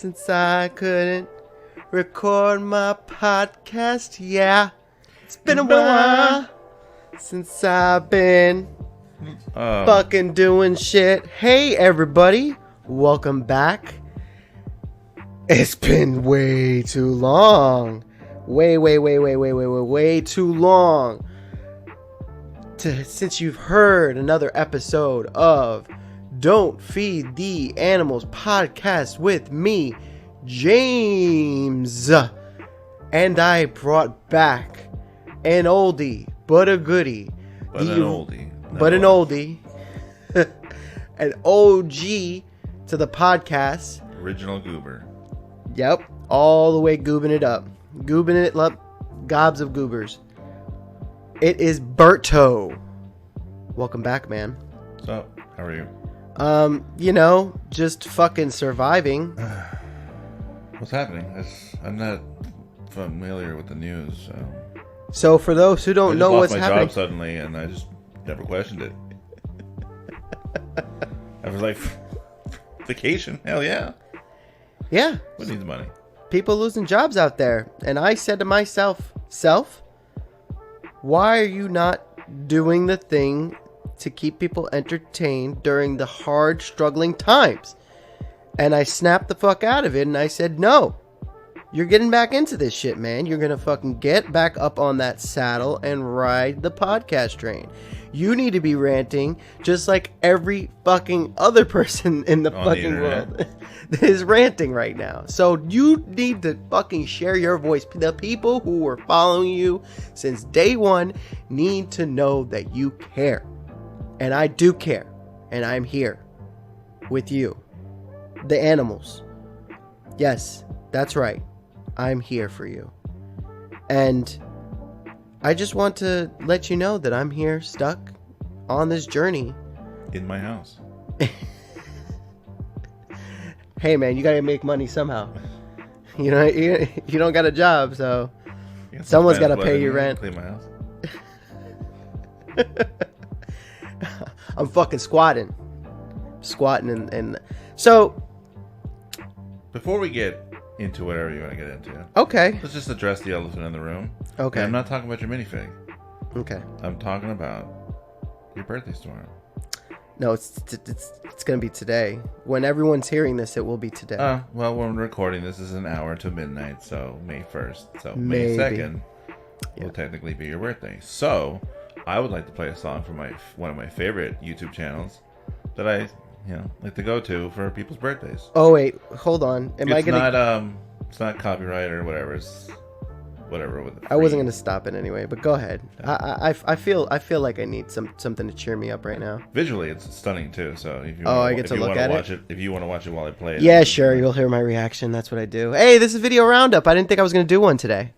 since I couldn't record my podcast. Yeah, it's been a while since I've been fucking doing shit. Hey, everybody. Welcome back. It's been way too long. Way too long since you've heard another episode of Don't Feed the Animals podcast with me, James. And I brought back an oldie, but a goodie. But an oldie. An OG to the podcast. Original goober. Yep. All the way goobing it up. Goobing it up. Gobs of goobers. It is Berto. Welcome back, man. What's up? How are you? Just fucking surviving. What's happening? I'm not familiar with the news. So for those who don't know what's happening, I just lost my job suddenly, and I just never questioned it. I was like, vacation? Hell yeah. Yeah. Who needs money? People losing jobs out there. And I said to myself, why are you not doing the thing to keep people entertained during the hard, struggling times? And I snapped the fuck out of it and I said, no, you're getting back into this shit, man. You're going to fucking get back up on that saddle and ride the podcast train. You need to be ranting just like every fucking other person in the fucking world is ranting right now. So you need to fucking share your voice. The people who are following you since day one need to know that you care. And I do care. And I'm here with you. The animals. Yes, that's right. I'm here for you. And I just want to let you know that I'm here stuck on this journey. In my house. Hey, man, you got to make money somehow. You don't got a job, so someone's got to pay your rent. Clean my house. I'm fucking squatting. And so before we get into whatever you want to get into, okay, let's just address the elephant in the room. Okay. And I'm not talking about your minifig. Okay. I'm talking about your birthday's tomorrow. No, it's gonna be today. When everyone's hearing this, it will be today. Well, when we're recording this is an hour to midnight, so May 1st. So Maybe. May 2nd will technically be your birthday. So I would like to play a song from one of my favorite YouTube channels that I like to go to for people's birthdays. Oh wait, hold on. It's not copyright or whatever. It's whatever. I wasn't gonna stop it anyway, but go ahead. I feel like I need something to cheer me up right now. Visually, it's stunning too. So if you I get to look at it. If you want to watch it while I play it, yeah, sure. You'll hear my reaction. That's what I do. Hey, this is Video Roundup. I didn't think I was gonna do one today.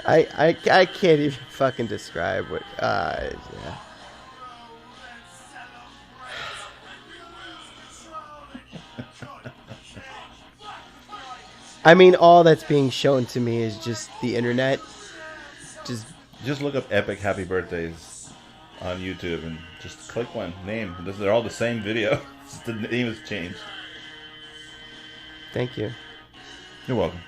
I can't even fucking describe what yeah. I mean, all that's being shown to me is just the internet. Just look up epic happy birthdays on YouTube and just click one name. They're all the same video. Just the name has changed. Thank you. You're welcome.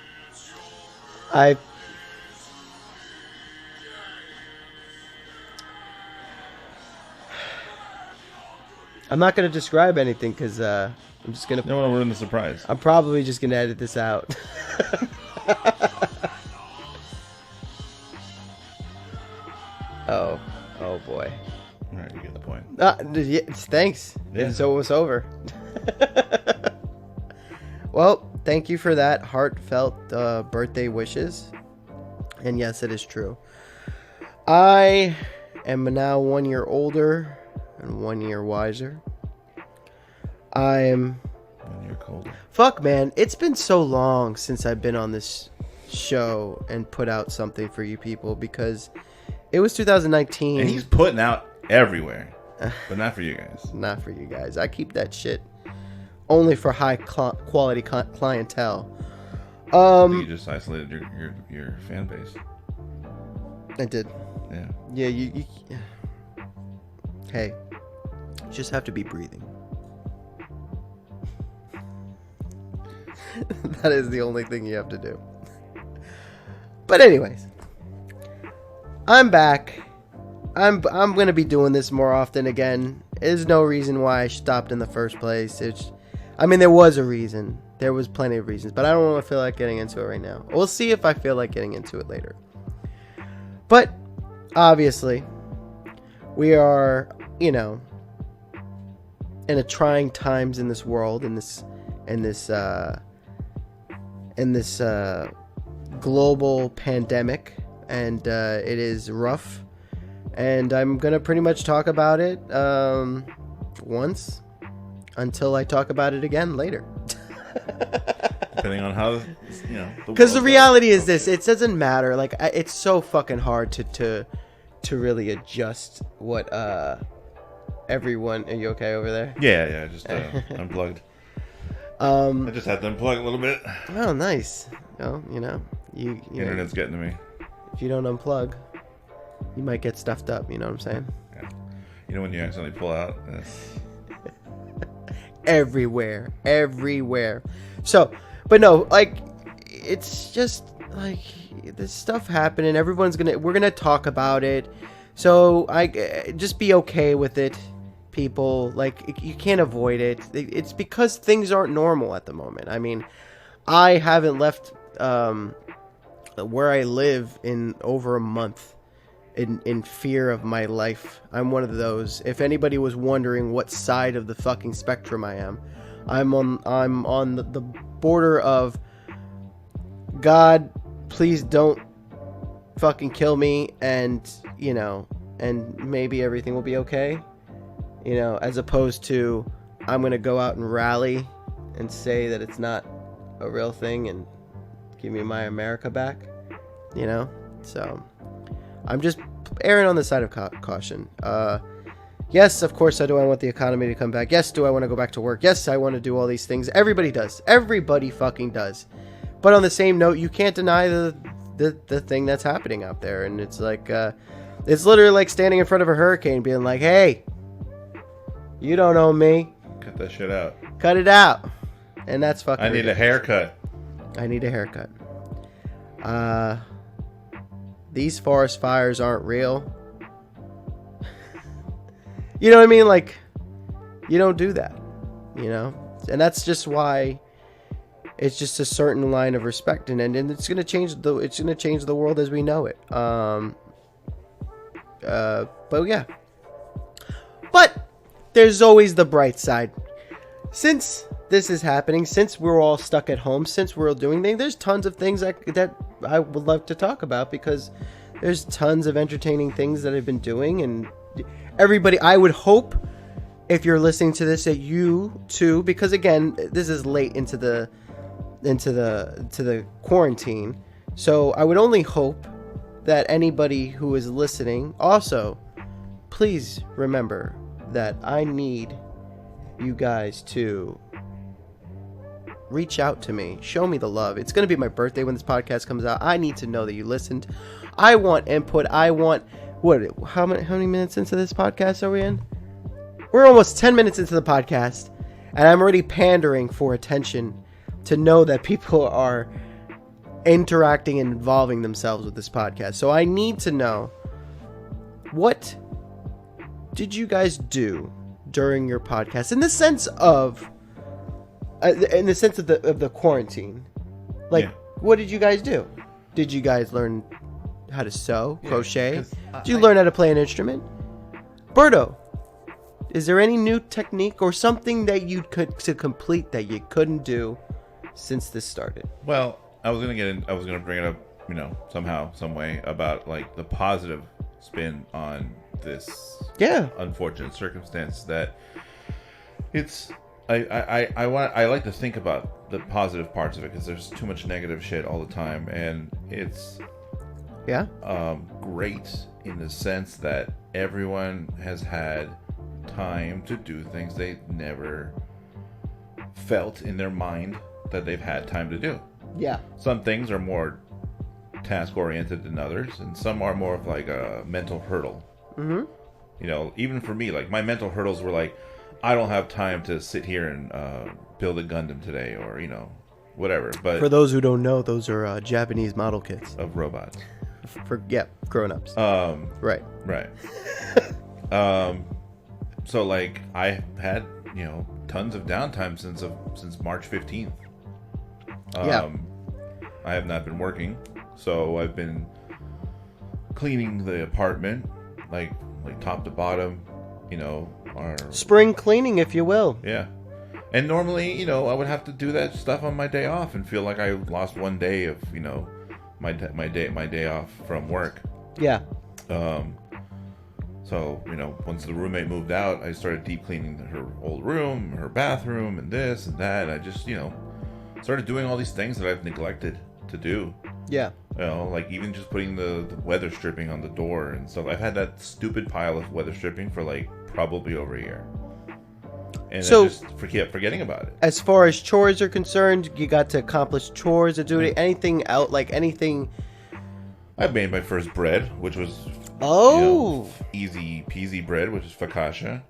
I'm not going to describe anything because I'm just going to... No one will ruin the surprise. I'm probably just going to edit this out. Oh boy. All right, you get the point. Thanks. Yeah. So it was over. Well, thank you for that heartfelt birthday wishes. And yes, it is true. I am now 1 year older and 1 year wiser. I'm 1 year colder. Fuck, man. It's been so long since I've been on this show and put out something for you people because it was 2019. And he's putting out everywhere. But not for you guys. Not for you guys. I keep that shit only for high quality clientele. You just isolated your fan base. I did. Yeah. Yeah. You Hey, you just have to be breathing. That is the only thing you have to do. But anyways, I'm back. I'm gonna be doing this more often again. There's no reason why I stopped in the first place. There was a reason. There was plenty of reasons, but I don't want to feel like getting into it right now. We'll see if I feel like getting into it later. But obviously, we are, in a trying times in this world, in this global pandemic, and it is rough. And I'm gonna pretty much talk about it once until I talk about it again later. Depending on how, because the reality is this: it doesn't matter. Like, it's so fucking hard to really adjust what everyone. Are you okay over there? Yeah. Just unplugged. I just had to unplug a little bit. Oh, nice. Well, you Internet's getting to me. If you don't unplug, you might get stuffed up. You know what I'm saying? Yeah. When you accidentally pull out. Everywhere. So, but no, like, it's just like this stuff happening. We're gonna talk about it. So just be okay with it, people. Like, you can't avoid it. It's because things aren't normal at the moment. I mean, I haven't left where I live in over a month. In fear of my life. I'm one of those. If anybody was wondering what side of the fucking spectrum I am, I'm on the border of God, please don't fucking kill me, and and maybe everything will be okay, as opposed to I'm gonna go out and rally and say that it's not a real thing and give me my America back, so I'm just erring on the side of caution. Yes, of course, I want the economy to come back. Yes, do I want to go back to work? Yes, I want to do all these things. Everybody does. Everybody fucking does. But on the same note, you can't deny the thing that's happening out there. And it's like, it's literally like standing in front of a hurricane being like, hey, you don't own me. Cut that shit out. Cut it out. And that's fucking I need a haircut. I need a haircut. These forest fires aren't real. You know what I mean? Like, you don't do that, and that's just why it's just a certain line of respect, and it's gonna change the world as we know it. But yeah. But there's always the bright side. Since this is happening, since we're all stuck at home, since we're all doing things, there's tons of things that I would love to talk about, because there's tons of entertaining things that I've been doing, and everybody, I would hope, if you're listening to this, that you too, because again, this is late into the quarantine, so I would only hope that anybody who is listening also, please remember that I need you guys to reach out to me, show me the love. It's going to be my birthday when this podcast comes out. I need to know that you listened. I want input. I want how many minutes into this podcast are we in? We're almost 10 minutes into the podcast, and I'm already pandering for attention to know that people are interacting and involving themselves with this podcast. So I need to know, what did you guys do during your podcast in the sense of the quarantine? Like, yeah. What did you guys do? Did you guys learn how to sew, crochet? Did you learn how to play an instrument? Berto, is there any new technique or something that you could to complete that you couldn't do since this started? Well, I was gonna bring it up, somehow, some way, about like the positive spin on this unfortunate circumstance. That it's I like to think about the positive parts of it, because there's too much negative shit all the time, and it's great in the sense that everyone has had time to do things they never felt in their mind that they've had time to do. Yeah. Some things are more task oriented than others, and some are more of like a mental hurdle. Mm-hmm. You know, even for me, like my mental hurdles were like, I don't have time to sit here and build a Gundam today, or you know, whatever. But for those who don't know, those are Japanese model kits of robots. For grown-ups. Right. So like I had, you know, tons of downtime since March 15th. I have not been working, so I've been cleaning the apartment, like top to bottom, you know, our spring cleaning, if you will. Yeah. And normally, you know, I would have to do that stuff on my day off and feel like I lost one day of, you know, my day off from work. Yeah. So, you know, once the roommate moved out, I started deep cleaning her old room, her bathroom, and this and that. I just, you know, started doing all these things that I've neglected to do. Yeah. You know, like even just putting the weather stripping on the door and stuff. I've had that stupid pile of weather stripping for like probably over a year. And so, I just forgetting about it. As far as chores are concerned, you got to accomplish chores or do anything out, like anything. I made my first bread, which was you know, easy peasy bread, which is focaccia.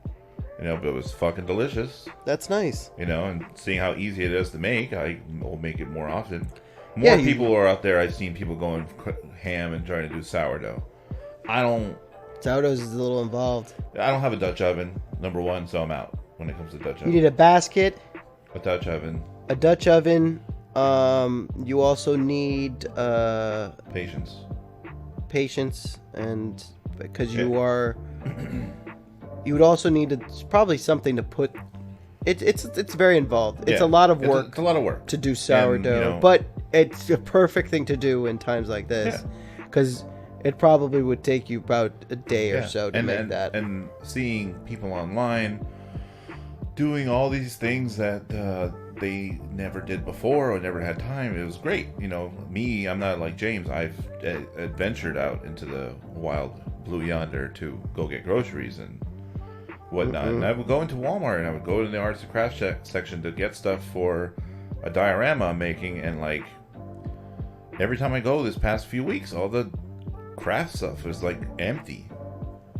You know, but it was fucking delicious. That's nice. You know, and seeing how easy it is to make, I will make it more often. More people are out there. I've seen people going ham and trying to do sourdough. Sourdough's is a little involved. I don't have a Dutch oven, number one, so I'm out when it comes to Dutch oven. You need a basket. A Dutch oven. You also need patience, and because you would also need probably something to put. It's very involved. It's a lot of work. It's a lot of work to do sourdough, and, you know, but it's a perfect thing to do in times like this, because it probably would take you about a day or so to make that. And seeing people online doing all these things that they never did before or never had time, it was great. You know, me, I'm not like James. I've adventured out into the wild blue yonder to go get groceries and whatnot. And I would go into Walmart and I would go to the arts and crafts section to get stuff for a diorama I'm making, and like every time I go this past few weeks, all the craft stuff was like empty,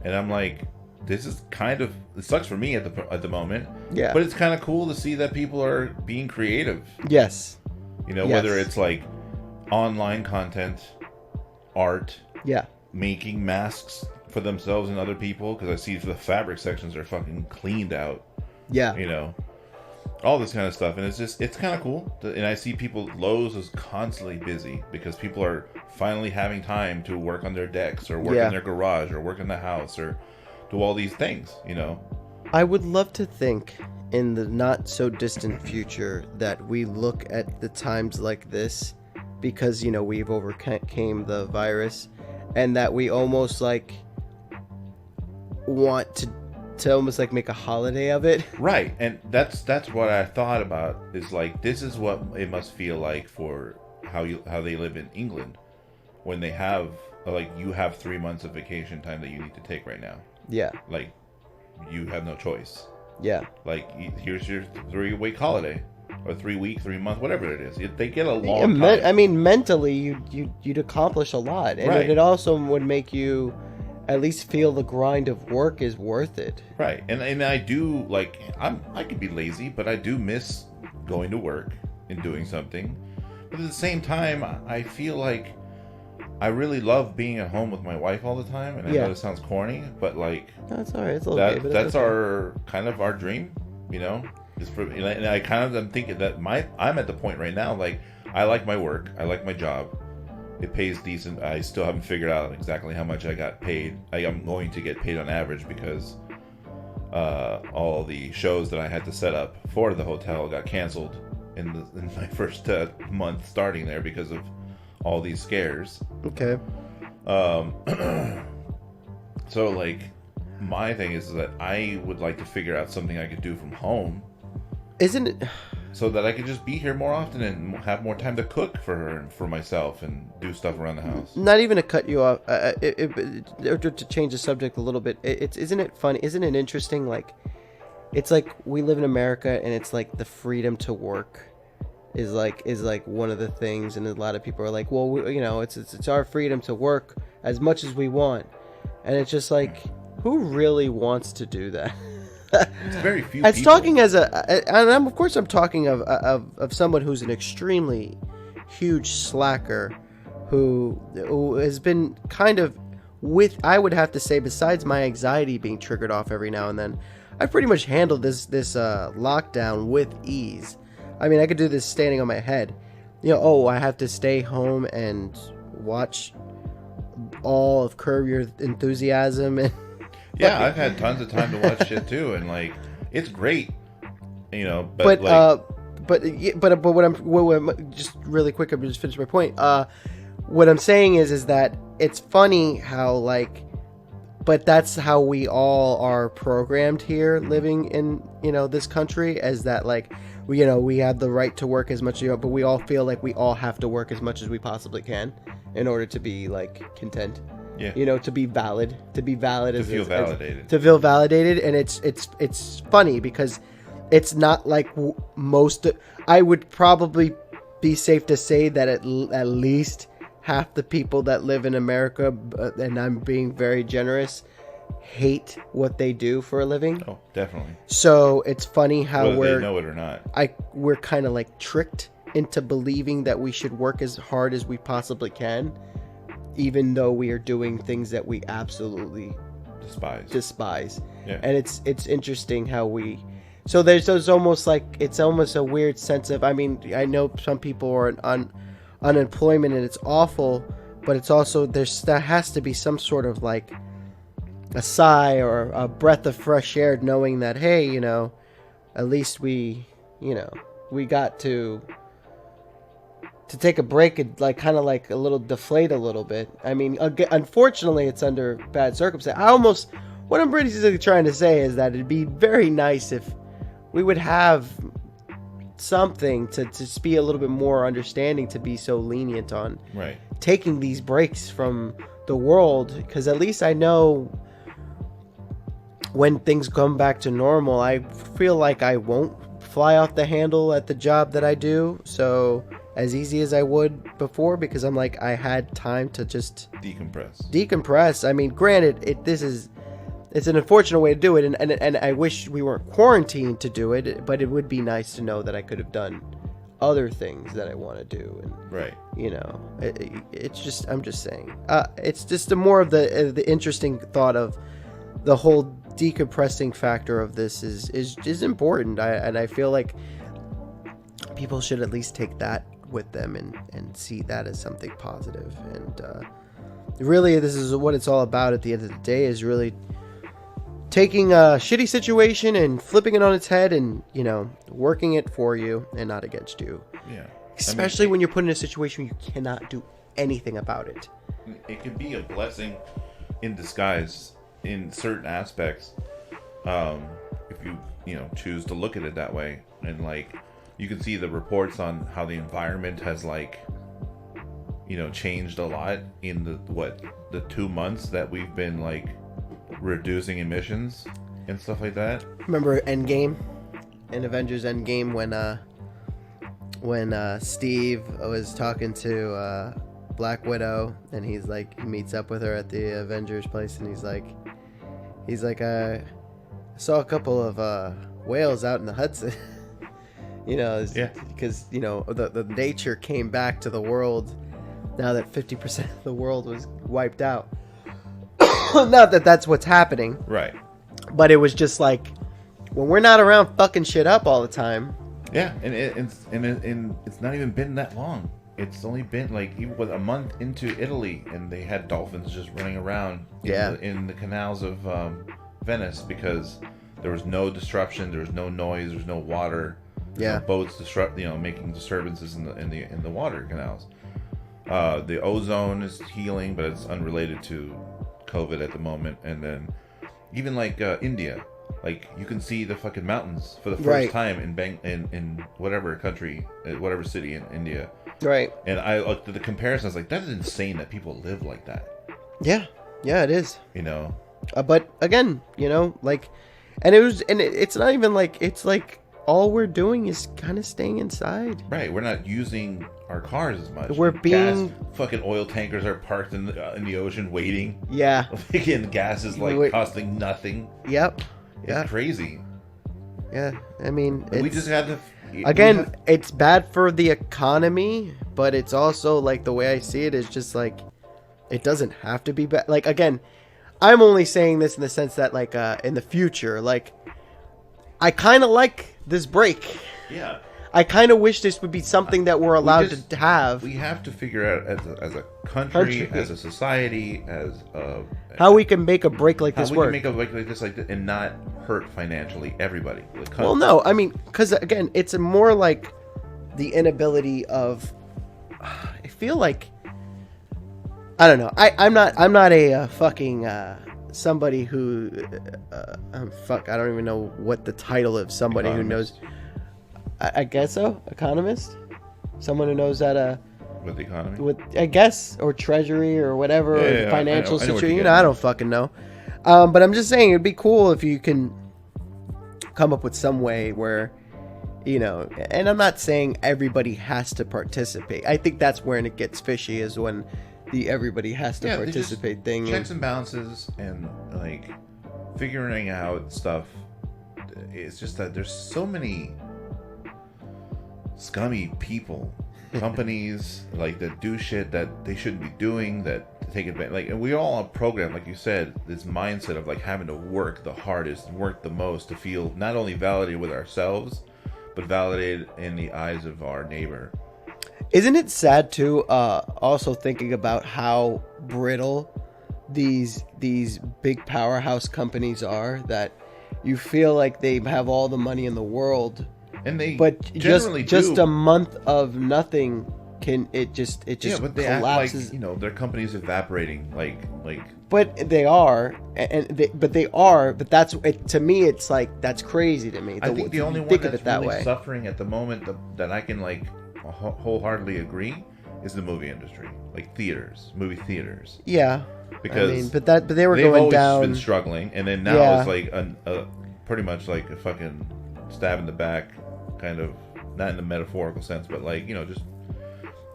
and I'm like, this is kind of, it sucks for me at the moment. Yeah. But it's kind of cool to see that people are being creative. Yes. You know, whether it's like online content, art. Yeah. Making masks for themselves and other people, because I see the fabric sections are fucking cleaned out. Yeah. You know, all this kind of stuff, and it's kind of cool. And I see people, Lowe's is constantly busy because people are finally having time to work on their decks or work in their garage or work in the house or do all these things, you know. I would love to think in the not so distant future that we look at the times like this because, you know, we've overcame the virus, and that we almost like want to almost like make a holiday of it. Right. And that's what I thought about, is like, this is what it must feel like for how they live in England when they have, like, you have 3 months of vacation time that you need to take right now. Yeah. Like, you have no choice. Yeah. Like, here's your 3-week holiday, or 3-week, 3-month, whatever it is. They get a long time. I mean, mentally, you'd accomplish a lot, and it also would make you at least feel the grind of work is worth it. Right. And I do, like, I could be lazy, but I do miss going to work and doing something. But at the same time, I feel like I really love being at home with my wife all the time. And I know it sounds corny, but like, that's all right. It's a little okay, but that's our kind of our dream, you know. And I kind of am thinking that I'm at the point right now, like, I like my work, I like my job. It pays decent. I still haven't figured out exactly how much I got paid. I'm going to get paid on average because all the shows that I had to set up for the hotel got canceled in my first month starting there because of all these scares. Okay. So, like, my thing is that I would like to figure out something I could do from home. Isn't it? So that I could just be here more often and have more time to cook for her and for myself and do stuff around the house. Not even to cut you off, or to change the subject a little bit. Isn't it funny? Isn't it interesting? Like, it's like we live in America, and it's like the freedom to work is like one of the things, and a lot of people are like, well, it's our freedom to work as much as we want, and it's just like, who really wants to do that? It's very few. It's people. Talking as I'm talking of someone who's an extremely huge slacker, who has been kind of I would have to say, besides my anxiety being triggered off every now and then, I've pretty much handled this lockdown with ease. I mean, I could do this standing on my head. I have to stay home and watch all of Curb Your Enthusiasm. And yeah, I've had tons of time to watch shit too, and like, it's great, But what I'm just really quick, I'm just finish my point. What I'm saying is that it's funny how but that's how we all are programmed here, living in this country, as that we have the right to work as much as but we all feel like we all have to work as much as we possibly can in order to be content. Yeah. To be valid, to feel validated, and it's funny because it's not like most. I would probably be safe to say that at least half the people that live in America, and I'm being very generous, hate what they do for a living. Oh, definitely. So it's funny how whether they know it or not. We're kind of tricked into believing that we should work as hard as we possibly can, even though we are doing things that we absolutely despise. Yeah. And it's interesting how we. So there's almost it's almost a weird sense of. I mean, I know some people are on unemployment and it's awful, but it's also there has to be some sort of a sigh or a breath of fresh air, knowing that, hey, at least we got to take a break and kind of a little deflate a little bit. I mean, unfortunately, it's under bad circumstances. What I'm basically trying to say is that it'd be very nice if we would have something to just be a little bit more understanding, to be so lenient on taking these breaks from the world, because at least I know when things come back to normal, I feel like I won't fly off the handle at the job that I do so as easy as I would before, because I'm I had time to just decompress. I mean, granted, it's an unfortunate way to do it, and I wish we weren't quarantined to do it, but it would be nice to know that I could have done other things that I want to do, and it's just, I'm just saying, it's just more of the interesting thought of the whole decompressing factor of this is important, and I feel like people should at least take that with them and see that as something positive, and really this is what it's all about at the end of the day, is really taking a shitty situation and flipping it on its head and, working it for you and not against you. Yeah. Especially when you're put in a situation where you cannot do anything about it. It can be a blessing in disguise in certain aspects. If you, choose to look at it that way. And you can see the reports on how the environment has changed a lot in the 2 months that we've been reducing emissions and stuff like that. Remember Endgame? In Avengers Endgame, when Steve was talking to Black Widow, and he meets up with her at the Avengers place, and he's like, I saw a couple of whales out in the Hudson. Because the nature came back to the world now that 50% of the world was wiped out. Not that that's what's happening, right? But it was just when we're not around fucking shit up all the time. Yeah, and it's not even been that long. It's only been even a month into Italy, and they had dolphins just running around in the canals of Venice, because there was no disruption, there was no noise, there was no water, no boats making disturbances in the water canals. The ozone is healing, but it's unrelated to COVID at the moment. And then even India, you can see the fucking mountains for the first time in whatever country, whatever city in India. Right. And I looked at the comparison. I was like, that is insane that people live like that. Yeah, it is. But again, And it's not even like, it's like all we're doing is kind of staying inside. Right. We're not using our cars as much. We're being... Fucking oil tankers are parked in the ocean waiting. Yeah. Again, gas is like costing nothing. Yep. It's crazy. Yeah. I mean, we just had to... Again, it's bad for the economy, but it's also like, the way I see it is just like, it doesn't have to be bad. Like, again, I'm only saying this in the sense that, like, in the future, like, I kind of like this break. Yeah. I kind of wish this would be something that we're allowed to have. We have to figure out as a country, as a society, as how we can make a break like this work. How we can make a break like this, and not hurt financially everybody. Well, no, I mean, because again, it's more like the inability of. I feel like. I don't know. I'm not a fucking somebody who. Fuck, I don't even know what the title of somebody Economist. who knows. I guess so. Economist, someone who knows that. With the economy. With, I guess, or treasury or whatever, or financial situation. I don't fucking know. But I'm just saying, it'd be cool if you can come up with some way where, you know, and I'm not saying everybody has to participate. I think that's where it gets fishy, is when the everybody has to participate thing. Checks and balances and like figuring out stuff. It's just that there's so many scummy people, companies like that do shit that they shouldn't be doing, that take advantage. Like, and we all are programmed, like you said, this mindset of like having to work the hardest, work the most to feel not only validated with ourselves, but validated in the eyes of our neighbor. Isn't it sad too? Also thinking about how brittle these big powerhouse companies are, that you feel like they have all the money in the world, and they just a month of nothing it just but they collapses. act like, you know, their company's evaporating like. But they are, but that's it, to me. It's like, that's crazy to me. I think the only one that's really suffering at the moment that I can like wholeheartedly agree is the movie industry, like movie theaters. Yeah, because I mean, but they were going down. They've been struggling, and then now it's like a pretty much like a fucking stab in the back, kind of, not in the metaphorical sense, but like, you know, just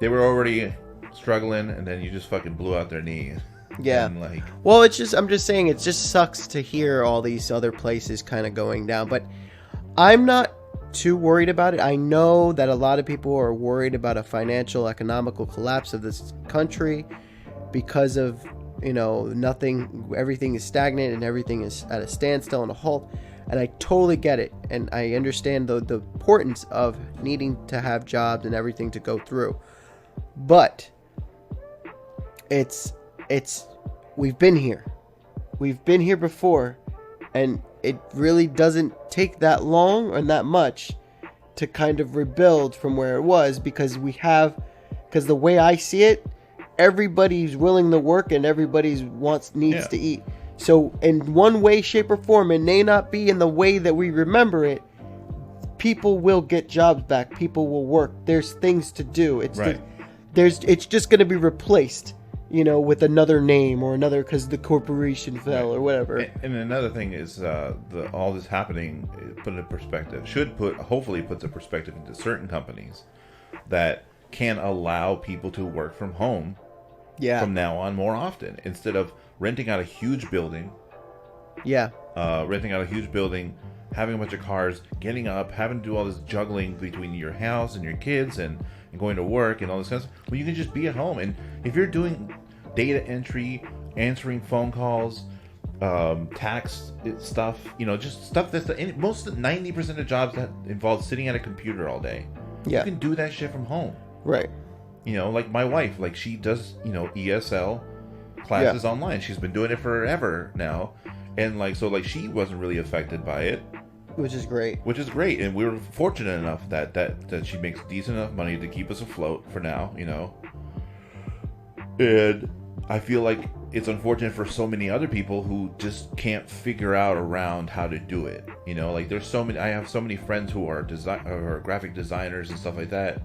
they were already struggling, and then you just fucking blew out their knee. Yeah. And like, well, I'm just saying, it just sucks to hear all these other places kind of going down, but I'm not too worried about it. I know that a lot of people are worried about a financial, economical collapse of this country because of, you know, everything is stagnant and everything is at a standstill and a halt. And I totally get it. And I understand the importance of needing to have jobs and everything to go through. But we've been here. We've been here before. And it really doesn't take that long or that much to kind of rebuild from where it was, because the way I see it, everybody's willing to work and everybody needs to eat. So in one way, shape, or form, it may not be in the way that we remember it, people will get jobs back. People will work. There's things to do. It's just going to be replaced, you know, with another name or another, because the corporation fell or whatever. And another thing is all this happening, put in perspective, hopefully puts a perspective into certain companies that can allow people to work from home from now on more often, instead of renting out a huge building. Having a bunch of cars, getting up, having to do all this juggling between your house and your kids and going to work and all this kind of stuff. Well, you can just be at home. And if you're doing data entry, answering phone calls, tax stuff, you know, just stuff that's 90% of jobs that involve sitting at a computer all day. You can do that shit from home. Right. You know, like my wife, like she does, you know, ESL classes online. She's been doing it forever now. And like, so like she wasn't really affected by it. Which is great. And we were fortunate enough that she makes decent enough money to keep us afloat for now, you know. And I feel like it's unfortunate for so many other people who just can't figure out around how to do it. You know, like I have so many friends who are graphic designers and stuff like that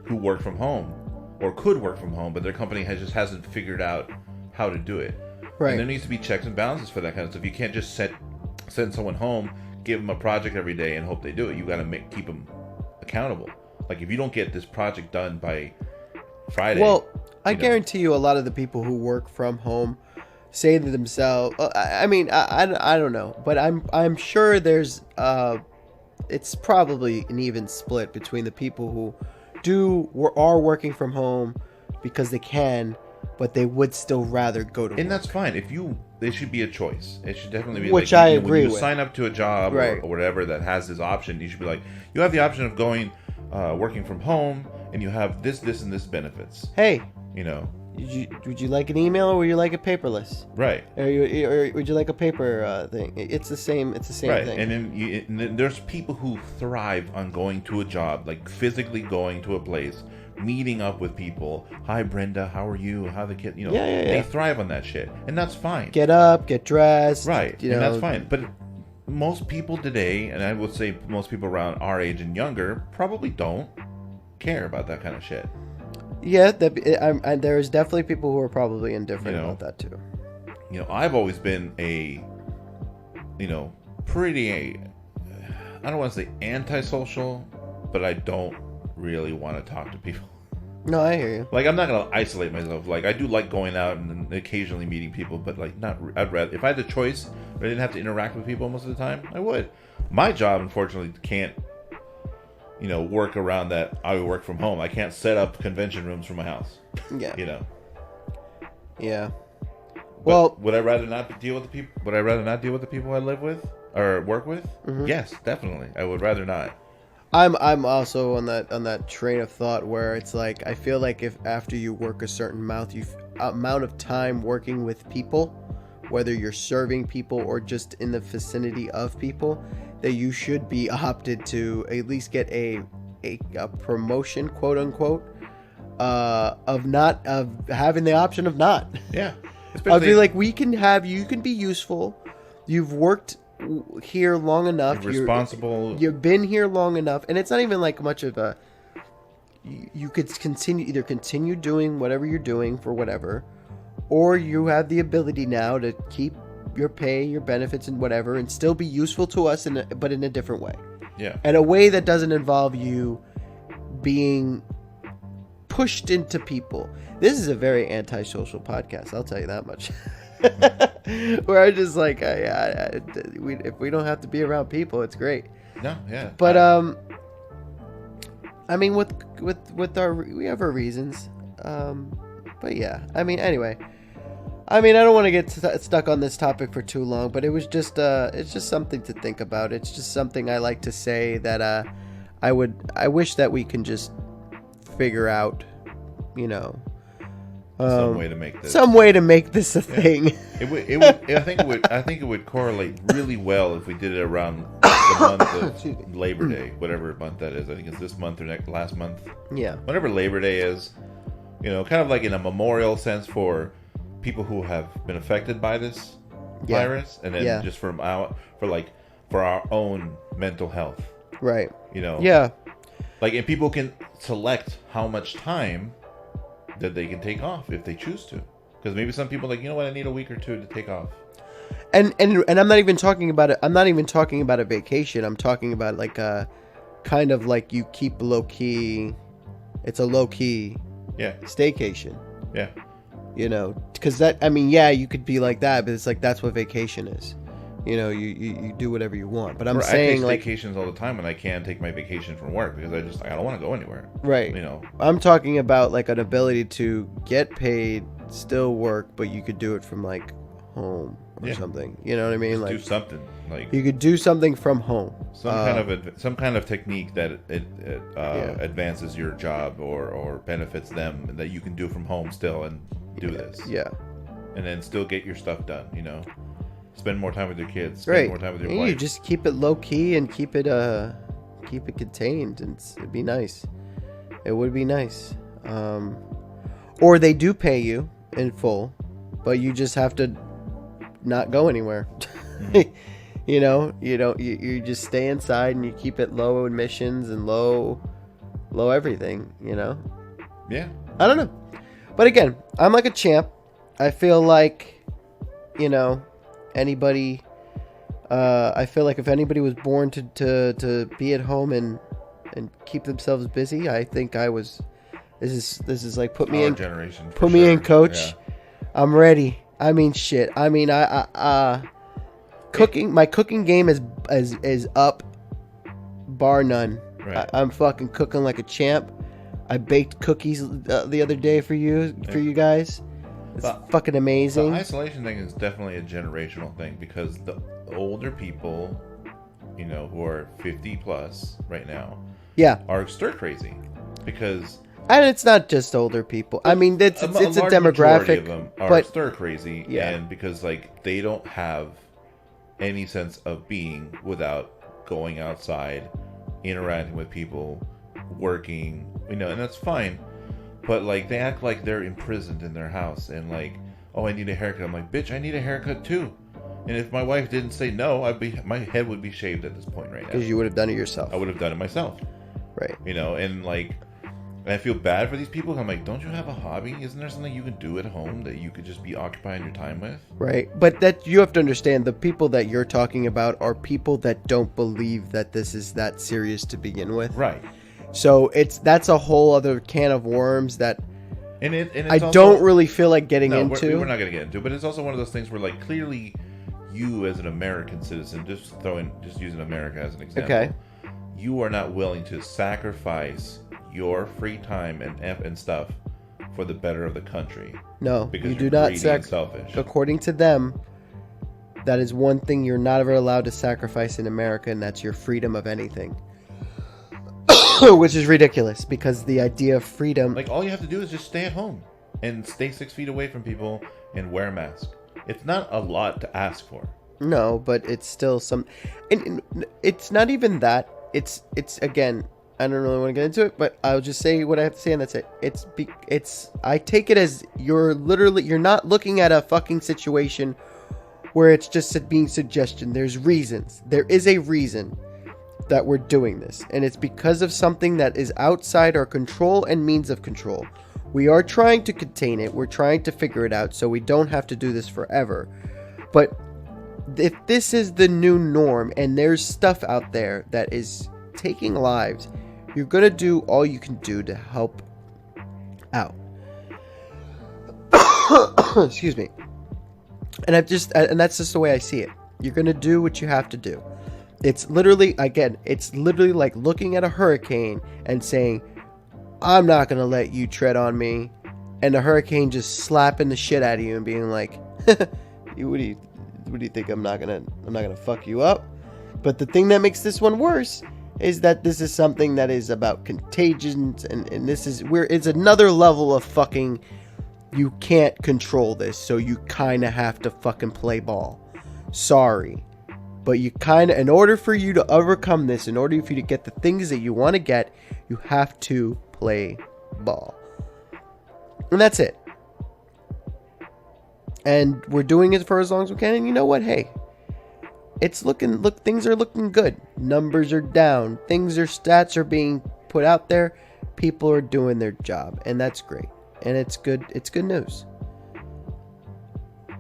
who work from home or could work from home, but their company hasn't figured out how to do it. Right. And there needs to be checks and balances for that kind of stuff. You can't just set send someone home, give them a project every day, and hope they do it. You got to keep them accountable. Like, if you don't get this project done by Friday, well, I guarantee you, a lot of the people who work from home say to themselves, I mean, I don't know, but I'm sure there's it's probably an even split between the people who are working from home because they can, but they would still rather go to work. And that's fine. There should be a choice. It should definitely be, which like, I agree when you with. sign up to a job or whatever that has this option, you should be like, you have the option of going working from home, and you have this and this benefits. Hey, you know, would you like an email, or would you like a paperless? Right. Or would you like a paper thing? It's the same. It's the same right. thing. And then there's people who thrive on going to a job, like physically going to a place, meeting up with people. Hi, Brenda. How are you? How the kid? You know, they thrive on that shit, and that's fine. Get up, get dressed. Right. And that's fine. But most people today, and I would say most people around our age and younger, probably don't care about that kind of shit. Yeah, there's definitely people who are probably indifferent about that too. You know, I've always been pretty, I don't want to say antisocial, but I don't really want to talk to people. No, I hear you. Like, I'm not going to isolate myself. Like, I do like going out and occasionally meeting people, but like, I'd rather, if I had the choice, but I didn't have to interact with people most of the time, I would. My job, unfortunately, can't, work around that. I work from home. I can't set up convention rooms for my house. Yeah. But Yeah. Well, would I rather not deal with the people? Would I rather not deal with the people I live with or work with? Mm-hmm. Yes, definitely. I would rather not. I'm also on that train of thought where it's like, I feel like if after you work a certain amount of time working with people, whether you're serving people or just in the vicinity of people, that you should be opted to at least get a promotion, quote unquote, of having the option of not. Yeah. I'd be like, you can be useful. You've worked here long enough. You're responsible. You've been here long enough, and it's not even like much of a. You could continue doing whatever you're doing for whatever, or you have the ability now to keep your pay, your benefits, and whatever, and still be useful to us, but in a different way. Yeah. And a way that doesn't involve you being pushed into people. This is a very antisocial podcast, I'll tell you that much. Where I just like, if we don't have to be around people, it's great. No, yeah. But I mean, with we have our reasons. But yeah, I mean, anyway. I mean, I don't want to get stuck on this topic for too long, but it's just something to think about. It's just something I like to say that I wish that we can just figure out, some way to make this a thing. I think it would correlate really well if we did it around the month of Labor Day, whatever month that is. I think it's this month or last month. Yeah. Whatever Labor Day is, kind of like in a memorial sense for people who have been affected by this virus, and then just for our own mental health. Right. Yeah. Like, and people can select how much time that they can take off if they choose to, because maybe some people are like, you know what, I need a week or two to take off. And I'm not even talking about it. I'm not even talking about a vacation. I'm talking about like a kind of like you keep low key. It's a low key. Yeah. Staycation. Yeah. Because you could be like that, but it's like that's what vacation is. You do whatever you want. But I'm saying, I take like, vacations all the time, and I can't take my vacation from work because I don't want to go anywhere. Right. I'm talking about like an ability to get paid, still work, but you could do it from like home or something. You know what I mean? Just like do something. Like you could do something from home. Some kind of technique that advances your job or benefits them, that you can do from home still and do this. Yeah. And then still get your stuff done. Spend more time with your kids. Spend more time with your wife. You just keep it low key and keep it contained, and it'd be nice. It would be nice. Or they do pay you in full, but you just have to not go anywhere. Mm-hmm. You just stay inside and you keep it low emissions and low everything. Yeah. I don't know, but again, I'm like a champ. I feel like, anybody I feel like if anybody was born to be at home and keep themselves busy, I think I was. This is like put me in, coach. Yeah. I'm ready. I mean, shit. I mean, cooking. My cooking game is up, bar none. Right. I'm fucking cooking like a champ. I baked cookies the other day for you guys. It's fucking amazing. The isolation thing is definitely a generational thing because the older people, who are 50 plus right now, are stir crazy because. And it's not just older people. I mean, it's a demographic. Of them are stir crazy, and because they don't have any sense of being without going outside, interacting with people, working, and that's fine. But they act like they're imprisoned in their house, and oh, I need a haircut. I'm like, bitch, I need a haircut too. And if my wife didn't say no, my head would be shaved at this point right now. Because you would have done it yourself. I would have done it myself. Right. And I feel bad for these people. I'm like, don't you have a hobby? Isn't there something you can do at home that you could just be occupying your time with? Right. But that you have to understand, the people that you're talking about are people that don't believe that this is that serious to begin with. Right. So that's a whole other can of worms that I also, don't really feel like getting into. We're not going to get into, but it's also one of those things where clearly you as an American citizen, just using America as an example, okay, you are not willing to sacrifice your free time and stuff for the better of the country. No, because you do not selfish. According to them, that is one thing you're not ever allowed to sacrifice in America, and that's your freedom of anything. Which is ridiculous, because the idea of freedom... all you have to do is just stay at home and stay 6 feet away from people and wear a mask. It's not a lot to ask for. No, but it's still some... And it's not even that. It's again... I don't really want to get into it, but I'll just say what I have to say, and that's it. I take it as you're not looking at a fucking situation where it's just being suggestion. There's reasons. There is a reason that we're doing this, and it's because of something that is outside our control and means of control. We are trying to contain it. We're trying to figure it out so we don't have to do this forever. But if this is the new norm and there's stuff out there that is taking lives, you're going to do all you can do to help out. Excuse me. And that's just the way I see it. You're going to do what you have to do. It's literally like looking at a hurricane and saying, I'm not going to let you tread on me. And the hurricane just slapping the shit out of you and being like, what do you think? I'm not going to fuck you up. But the thing that makes this one worse is that this is something that is about contagions, and it's another level of fucking, you can't control this, so you kind of have to fucking play ball. Sorry. But you kind of, in order for you to overcome this, in order for you to get the things that you want to get, you have to play ball. And that's it. And we're doing it for as long as we can, and you know what? Hey, things are looking good. Numbers are down. Stats are being put out there. People are doing their job, and that's great. And it's good. It's good news.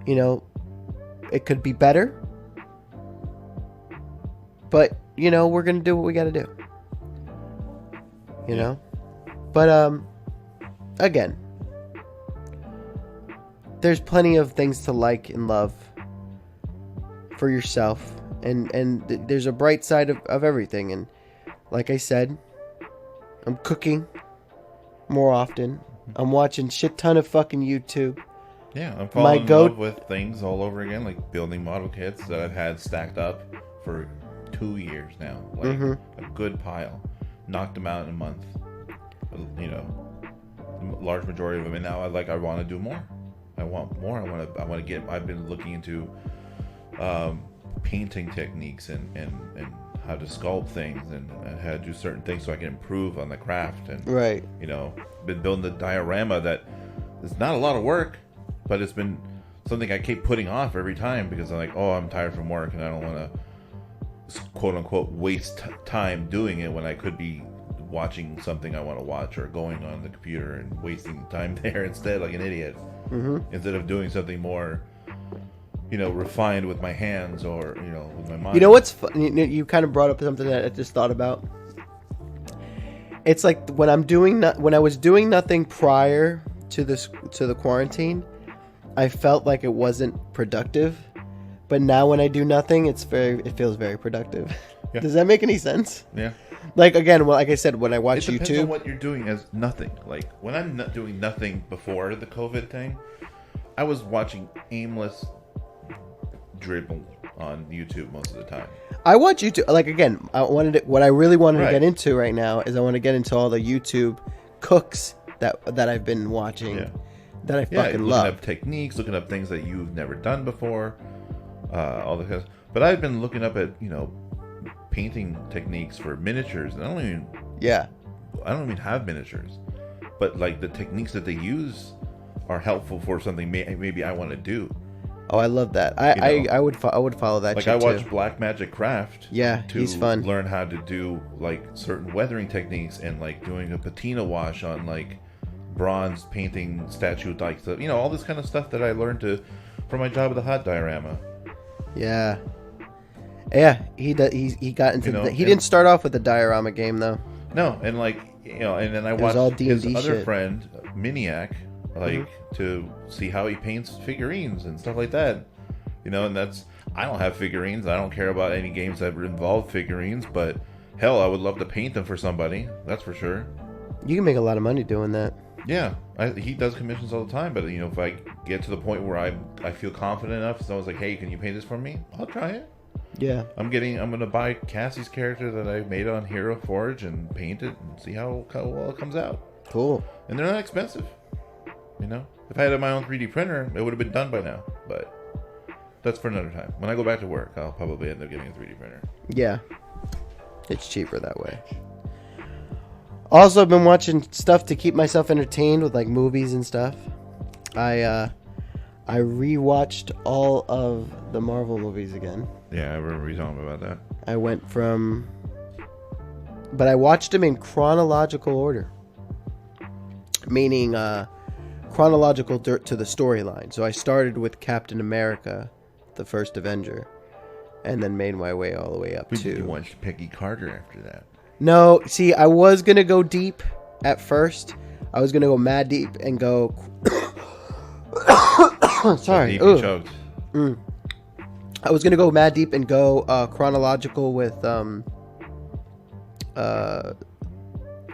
It could be better, but we're gonna do what we gotta do. But again, there's plenty of things to like and love for yourself, and there's a bright side of everything. And like I said, I'm cooking more often. I'm watching shit ton of fucking YouTube. Yeah, I'm falling in love with things all over again, like building model kits that I've had stacked up for 2 years now. A good pile. Knocked them out in a month. The large majority of them, and now I want to do more. I want more. I want to get. I've been looking into painting techniques and how to sculpt things and how to do certain things so I can improve on the craft. And right. Been building the diorama that is not a lot of work, but it's been something I keep putting off every time because I'm like, I'm tired from work and I don't want to quote unquote waste time doing it when I could be watching something I want to watch or going on the computer and wasting time there instead, like an idiot, instead of doing something more refined with my hands or with my mind. You know what's you kind of brought up something that I just thought about. It's like when I was doing nothing prior to the quarantine, I felt like it wasn't productive. But now when I do nothing, it feels very productive. Yeah. Does that make any sense? Yeah. Like again, like I said, when I watch YouTube, it depends on what you're doing as nothing. Like when I'm not doing nothing before the COVID thing, I was watching aimless dribble on YouTube most of the time. I watch YouTube. Like again, what I really wanted to get into right now is I want to get into all the YouTube cooks that I've been watching. Yeah. That I fucking love. Looking up techniques, looking up things that you've never done before. All the kind. But I've been looking up at painting techniques for miniatures, and I don't even have miniatures, but like the techniques that they use are helpful for something maybe I want to do. Oh, I love that. I would follow that. Like I watched Black Magic Craft. Yeah, he's fun. Learn how to do like certain weathering techniques and like doing a patina wash on like bronze painting statue like stuff. All this kind of stuff that I learned from my job at the hot diorama. Yeah, he got into he didn't start off with the diorama game though. No, and like and then I watched his other friend Miniac to see how he paints figurines and stuff like that. And that's I don't have figurines. I don't care about any games that involve figurines, but hell, I would love to paint them for somebody. That's for sure. You can make a lot of money doing that. Yeah, he does commissions all the time, but if I get to the point where I feel confident enough, someone's like, "Hey, can you paint this for me?" I'll try it. Yeah, I'm gonna buy Cassie's character that I made on Hero Forge and paint it and see how well it comes out. Cool. And they're not expensive. If I had my own 3D printer, it would have been done by now. But that's for another time. When I go back to work, I'll probably end up getting a 3D printer. Yeah, it's cheaper that way. Also, I've been watching stuff to keep myself entertained with like movies and stuff. I rewatched all of the Marvel movies again. Yeah, I remember you talking about that. I watched them in chronological order, meaning chronological to the storyline. So I started with Captain America, the first Avenger, and then made my way all the way up to. You watched Peggy Carter after that. No, see, I was going to go deep at first. I was going to go mad deep and go... Sorry. So choked. I was going to go mad deep and go chronological with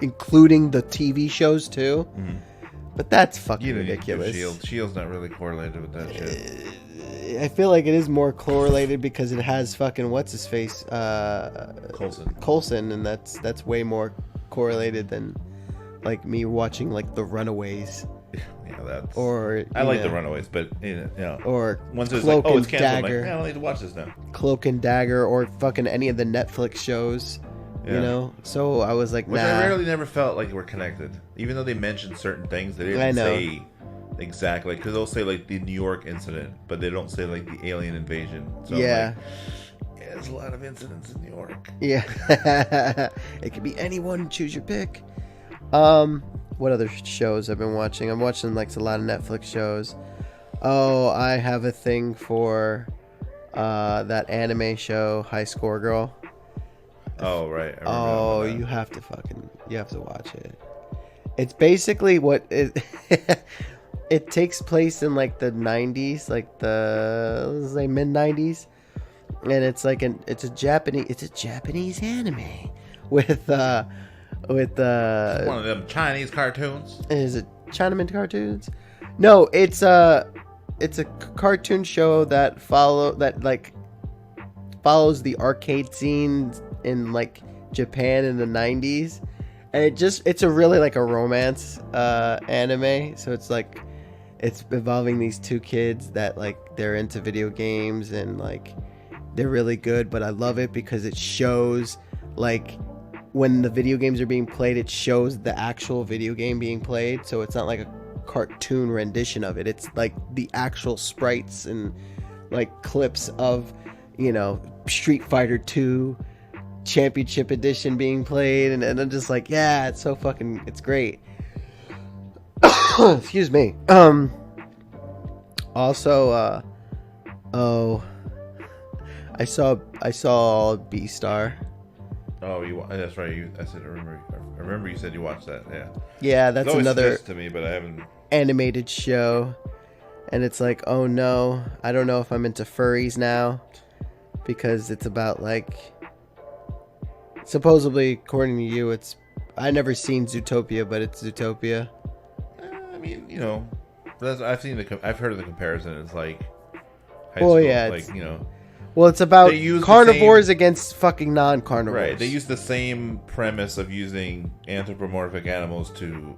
including the TV shows too. Mm-hmm. But that's fucking ridiculous. Shield's not really correlated with that shit. I feel like it is more correlated because it has fucking what's his face Coulson, and that's way more correlated than like me watching like The Runaways. Yeah, that's. Or I like The Runaways, but or once it's like, it's canceled, I'm like, I don't need to watch this now. Cloak and Dagger, or fucking any of the Netflix shows. Yeah. So I was like, nah. Which I rarely never felt like we're connected, even though they mentioned certain things. They didn't say exactly, because they'll say like the New York incident, but they don't say like the alien invasion. So yeah. There's a lot of incidents in New York. Yeah. It could be anyone. Choose your pick. What other shows I've been watching? I'm watching like a lot of Netflix shows. Oh, I have a thing for that anime show, High Score Girl. Oh, right. Oh, you have to watch it. It's basically what it it takes place in like the 90s, like the mid 90s, and it's like it's a Japanese anime with one of them Chinese cartoons. Is it Chinaman cartoons? No, it's a cartoon show that follows the arcade scene in like Japan in the 90s, and it's a really like a romance anime. So it's like it's involving these two kids that like they're into video games and like they're really good, but I love it because it shows like when the video games are being played, it shows the actual video game being played, so it's not like a cartoon rendition of it. It's like the actual sprites and like clips of Street Fighter 2 Championship Edition being played, and I'm just like, yeah, it's great. Excuse me. Also, Oh, I saw B-Star. Oh, that's right. I remember you said you watched that. Yeah. Yeah, that's another to me, but I haven't. Animated show, and it's like, oh no, I don't know if I'm into furries now, because it's about like, supposedly according to you, it's, I never seen Zootopia, but it's Zootopia. I mean, I've heard of the comparison. It's like high well, school, yeah, like well, it's about carnivores same, against fucking non-carnivores. Right. They use the same premise of using anthropomorphic animals to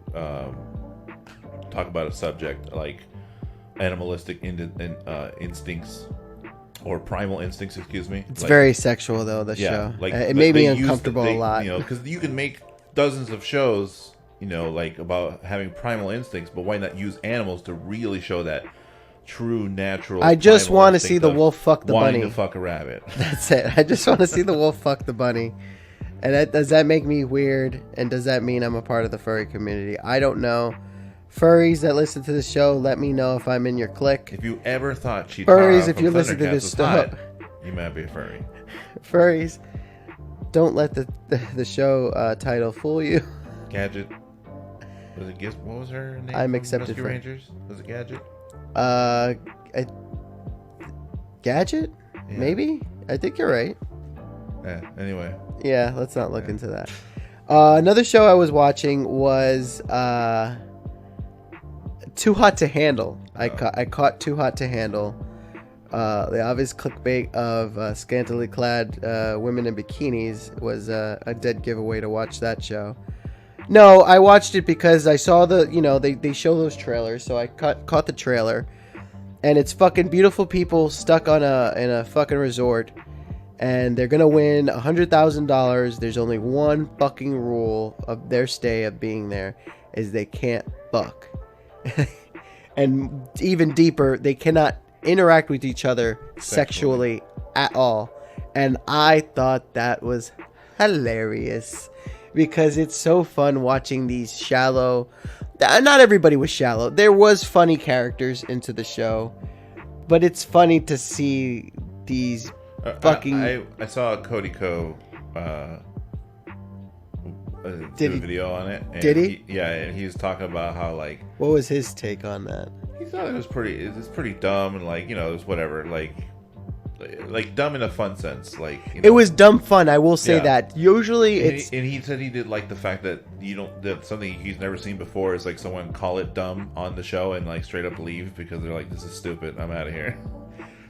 talk about a subject like animalistic instincts or primal instincts. Excuse me. It's like, very sexual though. The show. Like it made me uncomfortable a lot. Because you can make dozens of shows, like about having primal instincts, but why not use animals to really show that true natural? I just want to see the wolf fuck the bunny. Wanting to fuck a rabbit. That's it. I just want to see the wolf fuck the bunny. And does that make me weird? And does that mean I'm a part of the furry community? I don't know. Furries that listen to the show, let me know if I'm in your clique. If you ever thought furries, if you listen to this stuff, you might be a furry. Furries, don't let the show title fool you. Gadget. What was her name? I'm accepted. Rescue Rangers. Was it Gadget? Gadget? Yeah. Maybe. I think you're right. Yeah. Anyway. Yeah. Let's not look into that. Another show I was watching was Too Hot to Handle. I caught Too Hot to Handle. The obvious clickbait of scantily clad women in bikinis was a dead giveaway to watch that show. No, I watched it because I saw they show those trailers, so I caught the trailer, and it's fucking beautiful people stuck in a fucking resort, and they're gonna win $100,000. There's only one fucking rule of their stay of being there, is they can't fuck. And even deeper, they cannot interact with each other sexually at all. And I thought that was hilarious, because it's so fun watching these shallow, not everybody was shallow, there was funny characters into the show, but it's funny to see these fucking I saw Cody Co did a video on it, and did he? And he was talking about how, like, what was his take on that? He thought it was pretty dumb, and like, it was whatever, like dumb in a fun sense, like, it was dumb fun, I will say that. Usually and he said he did like the fact that that something he's never seen before is like someone call it dumb on the show and like straight up leave because they're like, this is stupid, I'm out of here.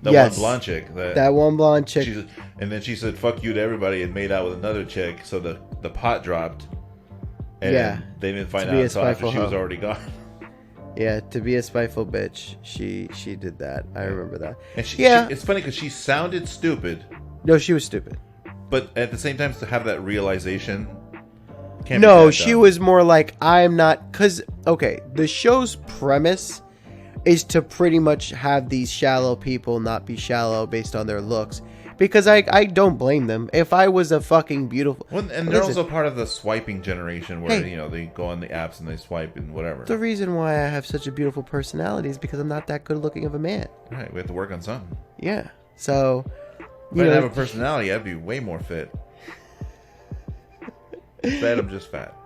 One blonde chick. That one blonde chick. And then she said "fuck you" to everybody and made out with another chick. So the pot dropped. And they didn't find out until after she was already gone. Yeah, to be a spiteful bitch, she did that. I remember that. And it's funny because she sounded stupid. No, she was stupid. But at the same time, to have that realization. No, she was more like, I'm not. Because, okay, the show's premise is to pretty much have these shallow people not be shallow based on their looks, because I don't blame them. If I was a fucking beautiful, and they're also part of the swiping generation where they go on the apps and they swipe and whatever. The reason why I have such a beautiful personality is because I'm not that good looking of a man. Right, we have to work on something. Yeah, so if I didn't have a personality, I'd be way more fit. Fat, I'm just fat.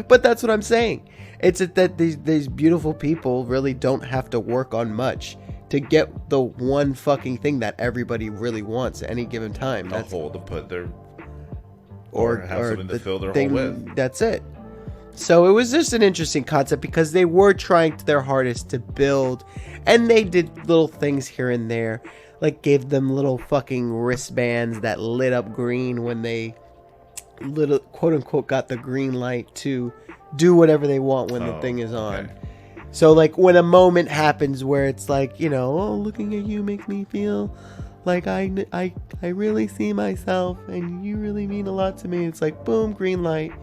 But that's what I'm saying. It's that these beautiful people really don't have to work on much to get the one fucking thing that everybody really wants at any given time. That's a hole to put their or have something to fill their hole with. That's it. So it was just an interesting concept because they were trying their hardest to build, and they did little things here and there, like gave them little fucking wristbands that lit up green when they little quote unquote got the green light to do whatever they want when the thing is on. Okay. So like when a moment happens where it's like, looking at you makes me feel like I really see myself and you really mean a lot to me. It's like, boom, green light.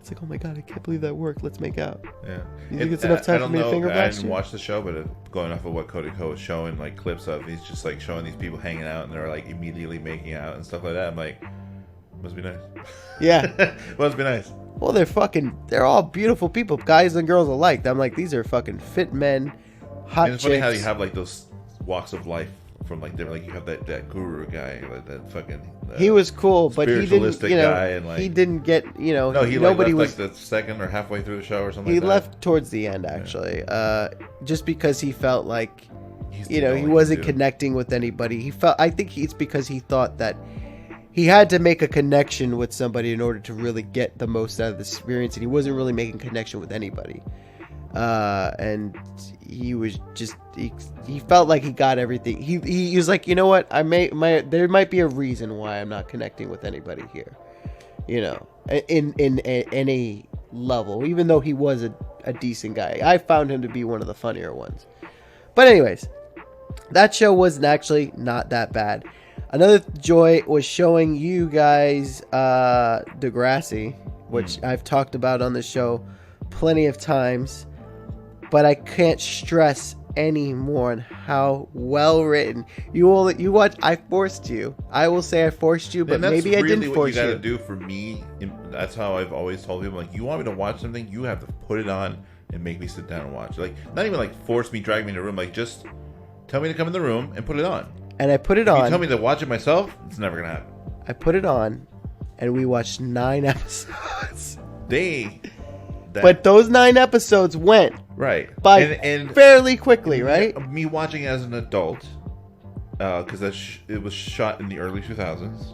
It's like, oh my God, I can't believe that worked. Let's make out. Yeah. You think it's enough time for me to finger blast you? I didn't watch the show, but going off of what Cody Co was showing, like clips of, he's just like showing these people hanging out and they're like immediately making out and stuff like that. I'm like, must be nice. Yeah. Must be nice. Well, they're all beautiful people, guys and girls alike. I'm like, these are fucking fit men, hot chicks. It's funny how you have like those walks of life from like different, like you have that guru guy, like that fucking. He was cool, but he didn't. Guy and like, he didn't get. No, he nobody left, like the second or halfway through the show or something. He like left towards the end, actually, just because he felt like, he he wasn't connecting with anybody. I think it's because he thought that he had to make a connection with somebody in order to really get the most out of the experience, and he wasn't really making connection with anybody. And he was just he felt like he got everything. He was like, you know what, there might be a reason why I'm not connecting with anybody here, in any level, even though he was a decent guy. I found him to be one of the funnier ones. But anyways, that show was actually not that bad. Another joy was showing you guys Degrassi, which I've talked about on the show plenty of times, but I can't stress any more on how well written you watch. I forced you. I will say I forced you, but maybe I didn't force you. That's really what you got to do for me. That's how I've always told people, like, you want me to watch something, you have to put it on and make me sit down and watch. Like, not even like force me, drag me in the room. Like, just tell me to come in the room and put it on. And I put it on. If you tell me to watch it myself, it's never gonna happen. I put it on, and we watched 9 episodes. But those 9 episodes went by and fairly quickly, right? Me watching as an adult, because it was shot in the early 2000s.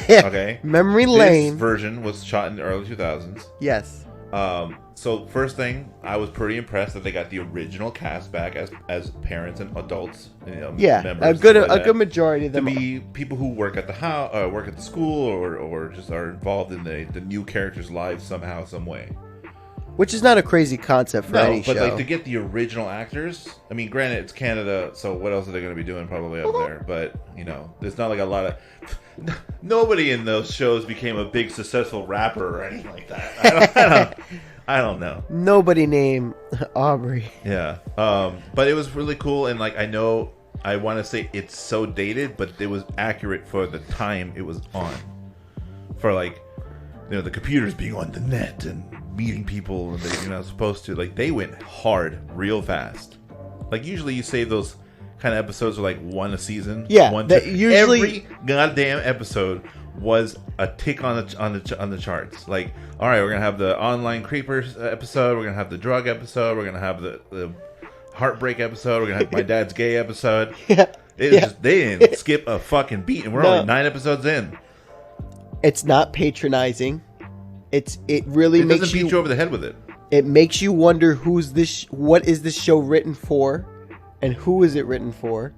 Yeah. Okay. Memory lane. This version was shot in the early 2000s. Yes. So first thing, I was pretty impressed that they got the original cast back as parents and adults. Members, a good majority of them to be people who work at the house, work at the school, or just are involved in the new characters' lives somehow, some way. Which is not a crazy concept for any show. But like to get the original actors. I mean, granted, it's Canada, so what else are they going to be doing probably up there? But there's not like a lot of. Nobody in those shows became a big successful rapper or anything like that. I don't know. Nobody named Aubrey. Yeah. But it was really cool, and like I want to say it's so dated, but it was accurate for the time it was on. For like, the computers being on the net and meeting people that you're not supposed to. Like, they went hard real fast. Like, usually you save those kind of episodes are like one a season. Yeah. Usually every goddamn episode was a tick on the charts. Like, all right, we're gonna have the online creepers episode, we're gonna have the drug episode, we're gonna have the heartbreak episode, we're gonna have my dad's gay episode. Yeah. Just, they didn't skip a fucking beat, and we're only 9 episodes in. It's not patronizing. It really makes doesn't beat you over the head with it. It makes you wonder what is this show written for, and who is it written for?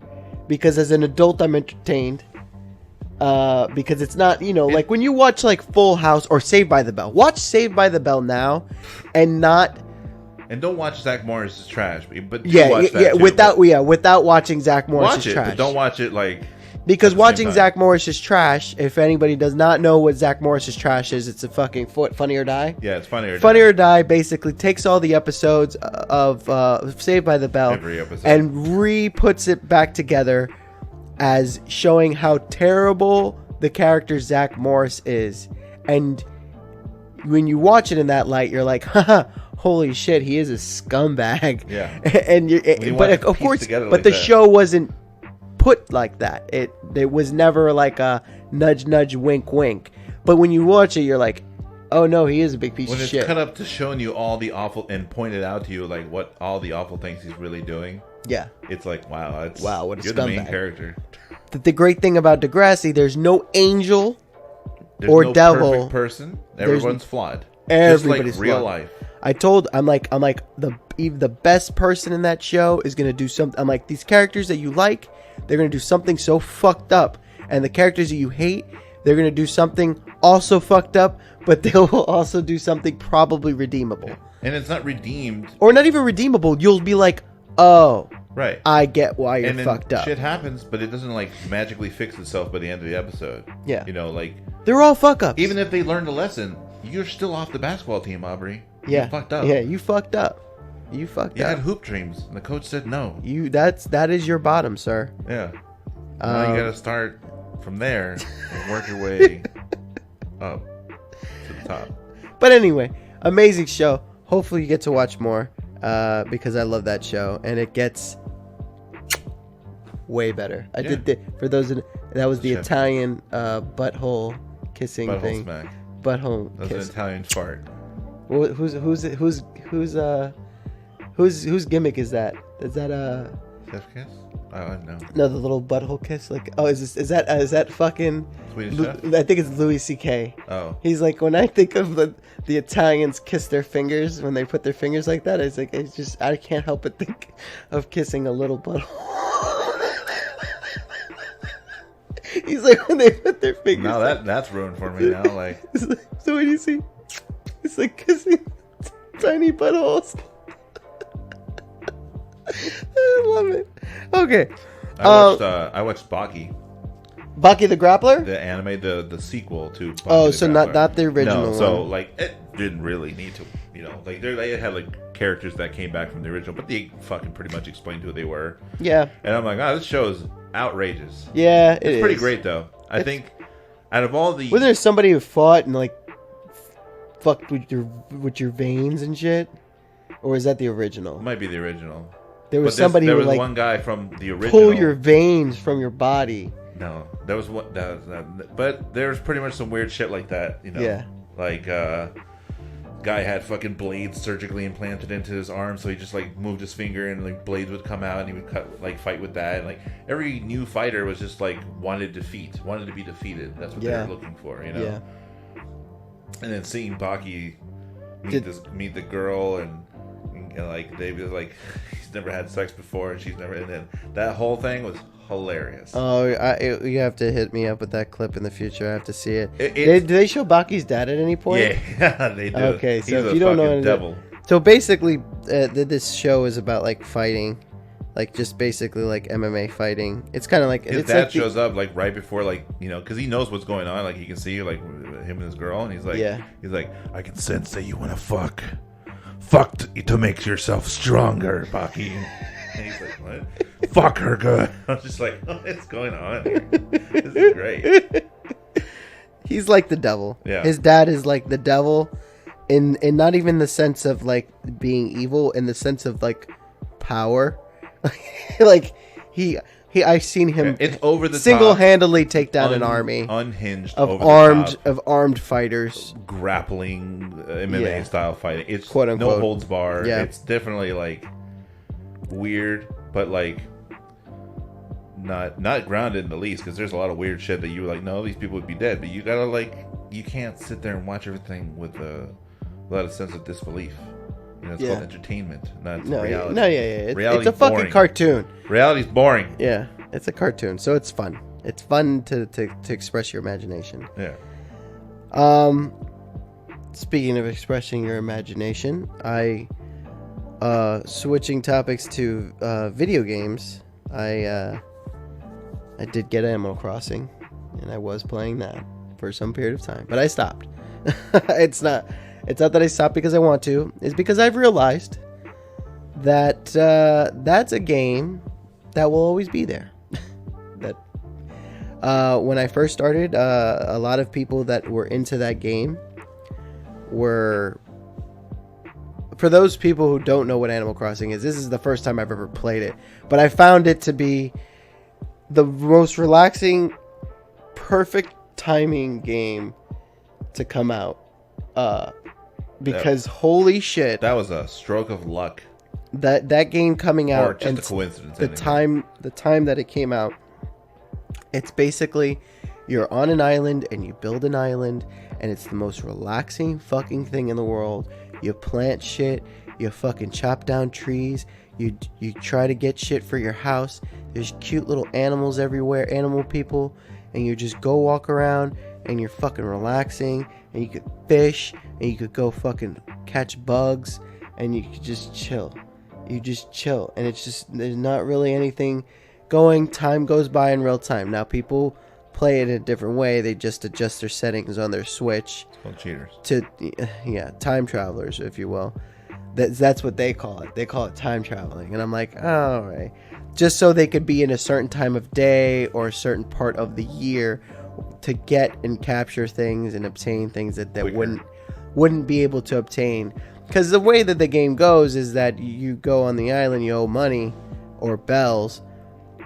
Because as an adult, I'm entertained. Because it's not, like when you watch like Full House or Saved by the Bell. Watch Saved by the Bell now, and don't watch Zach Morris's trash. But without watching Zach Morris's trash. But don't watch it like. Because watching Zach Morris's trash, if anybody does not know what Zach Morris's trash is, it's a fucking Funny or Die. Yeah, it's Funny or Die. Funny or Die basically takes all the episodes of Saved by the Bell every episode, and re-puts it back together as showing how terrible the character Zach Morris is. And when you watch it in that light, you're like, haha, holy shit, he is a scumbag. Yeah. But of course, but the show wasn't put like that. It was never like a nudge nudge wink wink. But when you watch it, you're like, oh no, he is a big piece of shit. When it's cut up to showing you all the awful and pointed out to you like what all the awful things he's really doing. Yeah. It's like, wow, what a you're scumbag. The main character. The great thing about Degrassi, there's no angel or devil. Perfect person. Everyone's flawed. Everybody's just like real flawed. Life. I'm like the best person in that show is gonna do something. I'm like, these characters that you like, they're gonna do something so fucked up, and the characters that you hate, they're gonna do something also fucked up, but they will also do something probably redeemable. Yeah. And it's not redeemed, or not even redeemable. You'll be like, oh, right, I get why you're fucked up. Shit happens, but it doesn't like magically fix itself by the end of the episode. Yeah, like they're all fuck ups. Even if they learned a lesson, you're still off the basketball team, Aubrey. Yeah, you fucked up. Yeah, you fucked up. You had hoop dreams, and the coach said no. That is your bottom, sir. Yeah. Now you got to start from there and work your way up to the top. But anyway, amazing show. Hopefully you get to watch more because I love that show, and it gets way better. I did for those that was the Italian butthole kissing thing. Smack. Butthole That's kiss. an Italian fart. Well, whose gimmick is that? Is that Chef kiss? Oh, I don't know. No, the little butthole kiss. Like, oh, is that fucking? Swedish Chef? I think it's Louis C.K. Oh. He's like, when I think of the Italians kiss their fingers when they put their fingers like that, it's like I can't help but think of kissing a little butthole. He's like, when they put their fingers. Now that's ruined for me now. Like, so what do you see? It's like kissing tiny buttholes. I love it. Okay. I watched Baki. Baki the Grappler? The anime, the sequel to Baki Oh, the so Grappler. not the original one. So, like, it didn't really need to, like, they had, like, characters that came back from the original, but they fucking pretty much explained who they were. Yeah. And I'm like, this show is outrageous. Yeah, it's pretty great, though. I think, out of all the... Wasn't there somebody who fought and, like, fucked with your veins and shit? Or was that the original? It might be the original. There was somebody who, like, one guy from the original. Pull your veins from your body. No, there was what that. But there was pretty much some weird shit like that, Yeah. Like, guy had fucking blades surgically implanted into his arm, so he just like moved his finger and like blades would come out, and he would fight with that. And like every new fighter was just like wanted to be defeated. That's what they were looking for, Yeah. And then seeing Baki meet the girl and like they was like he's never had sex before and she's never, and then that whole thing was hilarious. Oh, you have to hit me up with that clip in the future. I have to see it. Do they show Baki's dad at any point? Yeah, they do. Okay, so he's if you don't know, devil. So basically, this show is about like fighting, like just basically like MMA fighting. It's kind of like his dad shows up like right before because he knows what's going on. Like he can see like him and his girl, and he's like, I can sense that you want to fuck to make yourself stronger, Baki. And he's like, what? Fuck her good. I was just like, what's going on here? This is great. He's like the devil. Yeah. His dad is like the devil in not even the sense of like being evil, in the sense of like power. Like I've seen him it's over the single-handedly take down an army unhinged of armed fighters, grappling MMA style fighting. It's quote unquote no holds barred. Yeah. It's definitely like weird, but like not grounded in the least, because there's a lot of weird shit that you were like, no, these people would be dead, but you gotta you can't sit there and watch everything with a lot of sense of disbelief. It's called entertainment, not reality. No, it's a fucking cartoon. Reality's boring. Yeah, it's a cartoon, so it's fun. It's fun to express your imagination. Yeah. Speaking of expressing your imagination, switching topics to video games. I did get Animal Crossing, and I was playing that for some period of time, but I stopped. It's not that I stopped because I want to. It's because I've realized that that's a game that will always be there. When I first started, a lot of people that were into that game were... For those people who don't know what Animal Crossing is, this is the first time I've ever played it. But I found it to be the most relaxing, perfect timing game to come out. Because holy shit, that was a stroke of luck. That game coming out, or just a coincidence. The time that it came out, it's basically you're on an island and you build an island, and it's the most relaxing fucking thing in the world. You plant shit, you fucking chop down trees, you try to get shit for your house. There's cute little animals everywhere, animal people, and you just go walk around and you're fucking relaxing, and you could fish, and you could go fucking catch bugs, and you could just chill. You just chill, and it's just, there's not really anything going. Time goes by in real time. Now people play it in a different way. They just adjust their settings on their Switch. It's called cheaters. Time travelers, if you will. That's what they call it. They call it time traveling, and I'm like, oh, all right. Just so they could be in a certain time of day or a certain part of the year to get and capture things and obtain things that wouldn't be able to obtain. Because the way that the game goes is that you go on the island, you owe money or bells,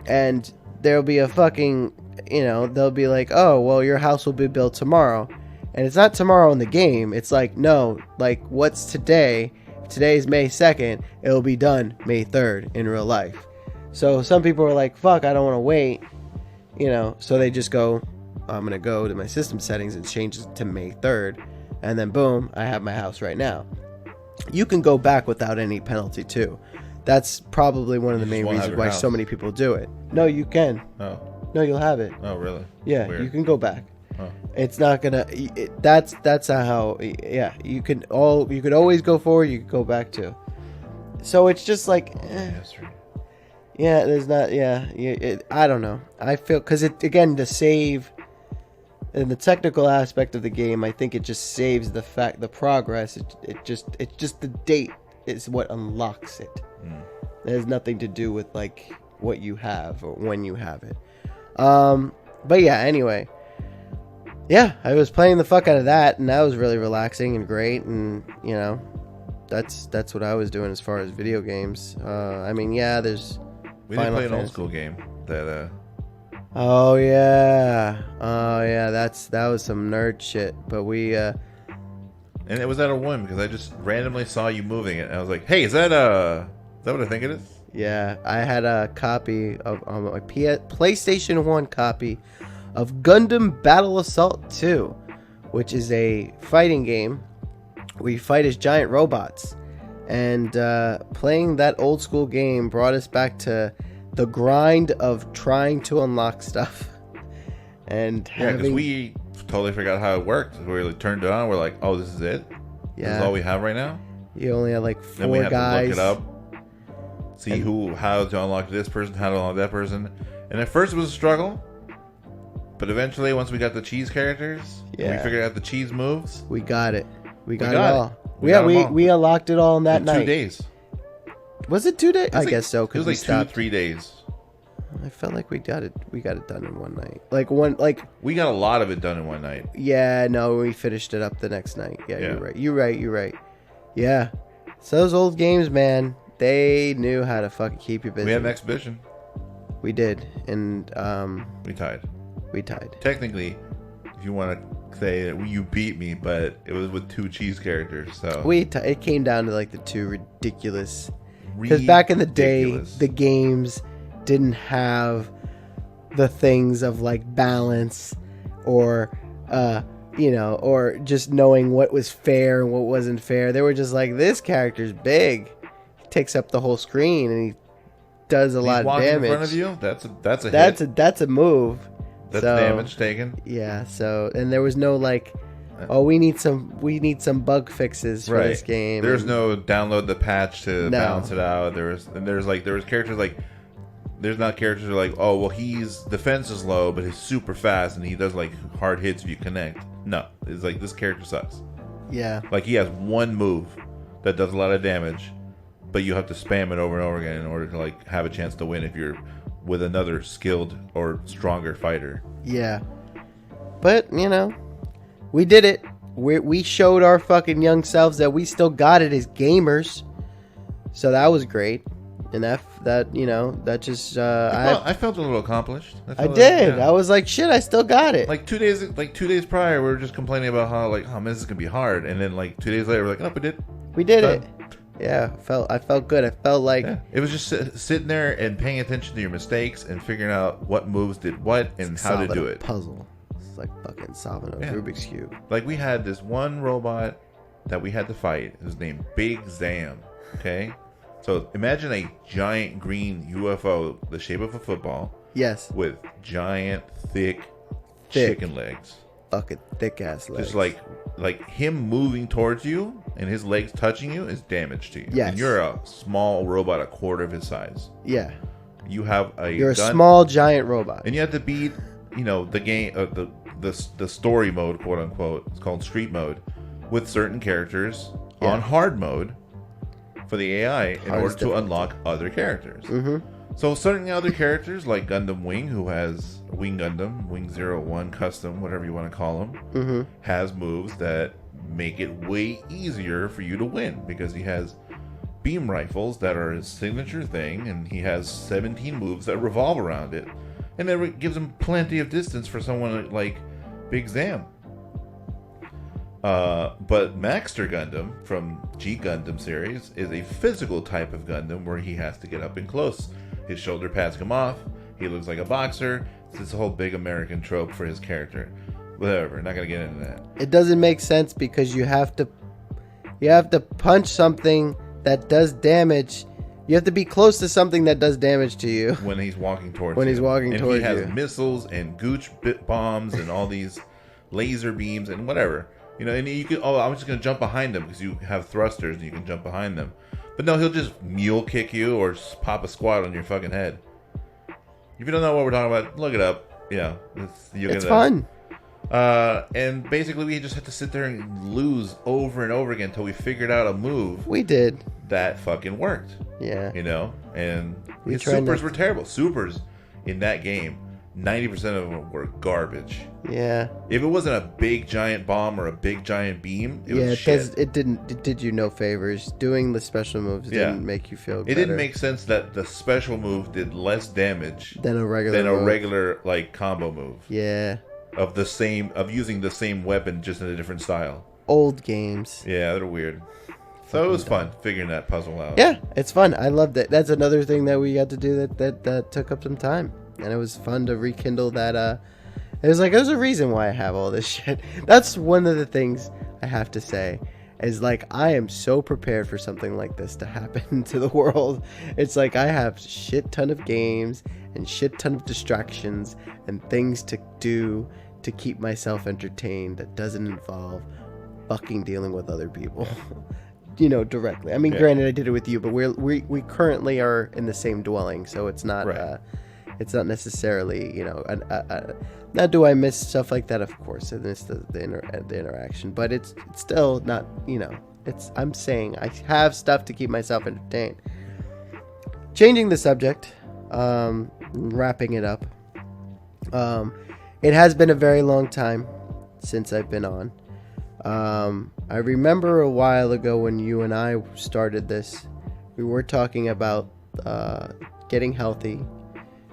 and there'll be a fucking, they'll be like, oh, well, your house will be built tomorrow. And it's not tomorrow in the game. It's like, no, like, what's today? Today's May 2nd. It'll be done May 3rd in real life. So some people are like, fuck, I don't want to wait. So they just go, I'm going to go to my system settings and change it to May 3rd. And then boom, I have my house right now. You can go back without any penalty too. That's probably one of the main reasons why so many people do it. No, you can. Oh. No, you'll have it. Oh, really? Yeah, Weird. You can go back. Oh. It's not gonna. That's how. Yeah, you could always go forward. You could go back too. So it's just like. That's right. Yeah, there's not. Yeah, I don't know. I feel because the save. In the technical aspect of the game, I think it just saves the progress. It just the date is what unlocks it. It has nothing to do with like what you have or when you have it. But yeah, anyway. Yeah, I was playing the fuck out of that, and that was really relaxing and great, and that's what I was doing as far as video games. I mean, yeah, there's. We did play an old school game that. Oh yeah, that was some nerd shit. But we. And it was out of one because I just randomly saw you moving it, and I was like, "Hey, is that what I think it is?" Yeah, I had a copy of my PlayStation 1 copy of Gundam Battle Assault 2, which is a fighting game where you fight as giant robots. And playing that old school game brought us back to the grind of trying to unlock stuff. And because we totally forgot how it worked. We like, turned it on. We're like, "Oh, this is it. Yeah, this is all we have right now." You only had like 4 then we had guys. to look it up, see how to unlock this person, how to unlock that person. And at first it was a struggle, but eventually, once we got the cheese characters, and we figured out the cheese moves, we got it. We got it all. We unlocked it all in that night. 2 days. Was it 2 days? I guess so. It was like 2-3 days. I felt like we got it done in one night. We got a lot of it done in one night. Yeah, no, we finished it up the next night. Yeah. You're right. Yeah. So those old games, man, they knew how to fucking keep you busy. We had an exhibition. We did, and we tied. Technically, if you want to say that you beat me, but it was with 2 cheese characters. So it came down to like the 2 ridiculous. Because back in the day, the games didn't have the things of like balance or or just knowing what was fair and what wasn't fair. They were just like, this character's big, he takes up the whole screen and he does a lot of damage. In front of you, that's a hit. That's a move. That's damage taken. Yeah. So and there was no like, oh, we need some bug fixes for this game. There's no download the patch to balance it out. There was characters like. There's not characters like, oh, well, his defense is low, but he's super fast, and he does, like, hard hits if you connect. No. It's like, this character sucks. Yeah. Like, he has one move that does a lot of damage, but you have to spam it over and over again in order to, like, have a chance to win if you're with another skilled or stronger fighter. Yeah. But, we did it. We showed our fucking young selves that we still got it as gamers. So that was great. And that just I felt a little accomplished. I did. I was like, shit, I still got it. Like 2 days prior, we were just complaining about how like, oh man, this is gonna be hard. And then like 2 days later, we're like, oh, we did it. Yeah, I felt good. I felt like it was just sitting there and paying attention to your mistakes and figuring out what moves did what and how to do it. Puzzle. It's like fucking solving a Rubik's cube. Like we had this one robot that we had to fight. It was named Big Zam. Okay. So imagine a giant green UFO the shape of a football. Yes. With giant, thick chicken legs. Fucking thick ass legs. Just like him moving towards you and his legs touching you is damage to you. Yes. And you're a small robot, a quarter of his size. Yeah. You're a small giant robot. And you have to beat, the game, the story mode, quote unquote. It's called street mode, with certain characters on hard mode. For the AI in order to unlock other characters. Mm-hmm. So certain other characters like Gundam Wing, who has Wing Gundam, Wing 01 Custom, whatever you want to call him, has moves that make it way easier for you to win because he has beam rifles that are his signature thing, and he has 17 moves that revolve around it. And that gives him plenty of distance for someone like Big Zam. But Maxter Gundam from G Gundam series is a physical type of Gundam where he has to get up and close. His shoulder pads come off. He looks like a boxer. It's this whole big American trope for his character. Whatever, not gonna get into that. It doesn't make sense because you have to punch something that does damage. You have to be close to something that does damage to you when he's walking towards you. And he has missiles and gooch bombs and all these laser beams and whatever. You know, and you can. Oh, I'm just gonna jump behind them because you have thrusters and you can jump behind them. But no, he'll just mule kick you or pop a squat on your fucking head. If you don't know what we're talking about, look it up. Yeah, it's fun. And basically, we just had to sit there and lose over and over again until we figured out a move. We did. That fucking worked. Yeah. You know, and his supers were terrible. Supers in that game, 90% of them were garbage. Yeah. If it wasn't a big giant bomb or a big giant beam, it was shit. It did you no favors. Doing the special moves didn't make you feel better. It didn't make sense that the special move did less damage than a regular like combo move. Yeah. Of using the same weapon just in a different style. Old games. Yeah, they're weird. So it was fun figuring that puzzle out. Yeah, it's fun. I loved it. That's another thing that we got to do that took up some time. And it was fun to rekindle that. It was like, there's a reason why I have all this shit. That's one of the things I have to say. Is like, I am so prepared for something like this to happen to the world. It's like I have shit ton of games and shit ton of distractions and things to do to keep myself entertained that doesn't involve fucking dealing with other people. You know, directly. I mean, granted, I did it with you, but we currently are in the same dwelling, so it's not it's not necessarily, you know. Now, do I miss stuff like that? Of course, I miss the interaction, but it's still not, you know. I'm saying I have stuff to keep myself entertained. Changing the subject, wrapping it up. It has been a very long time since I've been on. I remember a while ago when you and I started this, we were talking about getting healthy,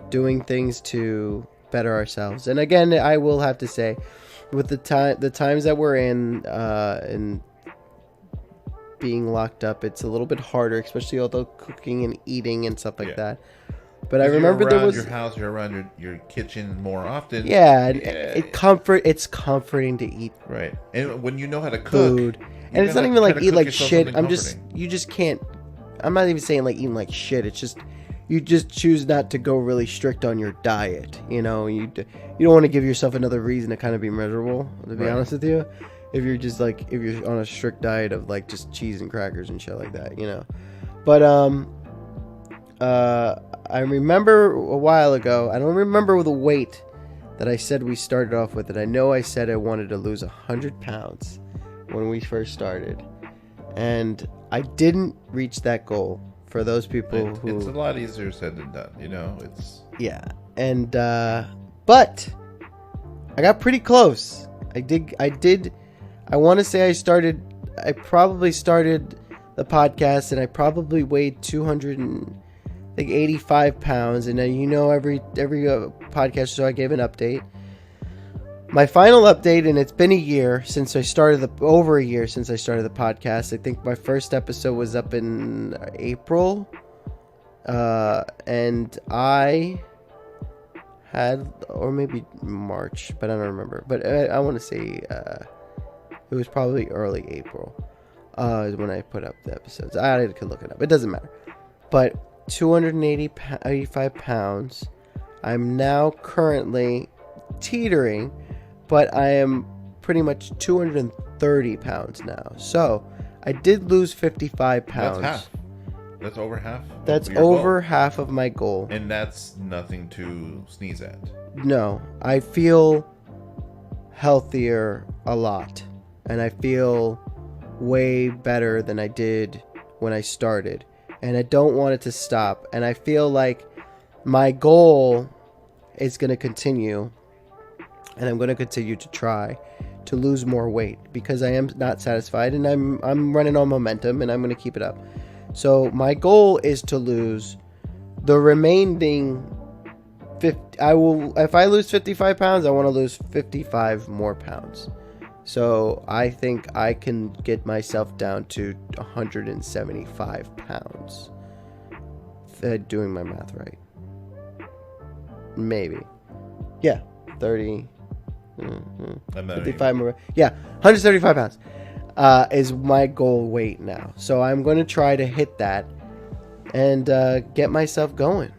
doing things to better ourselves. And again, I will have to say, with the times that we're in being locked up, it's a little bit harder, especially although cooking and eating and stuff like that. But I remember there was your house, you're around your kitchen more often. Yeah, and it's comforting to eat. Right, and when you know how to cook, food, and it's not even like eat like shit. You just can't. I'm not even saying like eating like shit. It's just you just choose not to go really strict on your diet. You know, you don't want to give yourself another reason to kind of be miserable. To be honest with you, if you're on a strict diet of like just cheese and crackers and shit like that, you know, but I remember a while ago, I don't remember the weight that I said we started off with it. I know I said I wanted to lose 100 pounds when we first started. And I didn't reach that goal for those people who... It's a lot easier said than done, you know? Yeah. And, but I got pretty close. I want to say I probably started the podcast and I probably weighed 85 pounds, and then, you know, every podcast show I gave an update. My final update, and it's been a year since I started over a year since I started the podcast. I think my first episode was up in April, and I had, or maybe March, but I don't remember. But I want to say it was probably early April when I put up the episodes. I could look it up. It doesn't matter, but 285 pounds. I'm now currently teetering, but I am pretty much 230 pounds now. So I did lose 55 pounds. That's half. That's over half. That's over half of my goal. And that's nothing to sneeze at. No, I feel healthier a lot, and I feel way better than I did when I started. And I don't want it to stop. And I feel like my goal is going to continue. And I'm going to continue to try to lose more weight. Because I am not satisfied. And I'm running on momentum. And I'm going to keep it up. So my goal is to lose the remaining 50. If I lose 55 pounds, I want to lose 55 more pounds. So I think I can get myself down to 175 pounds. Doing my math right. Maybe. Yeah. 30. 55 more. Yeah. 175 pounds is my goal weight now. So I'm going to try to hit that and get myself going.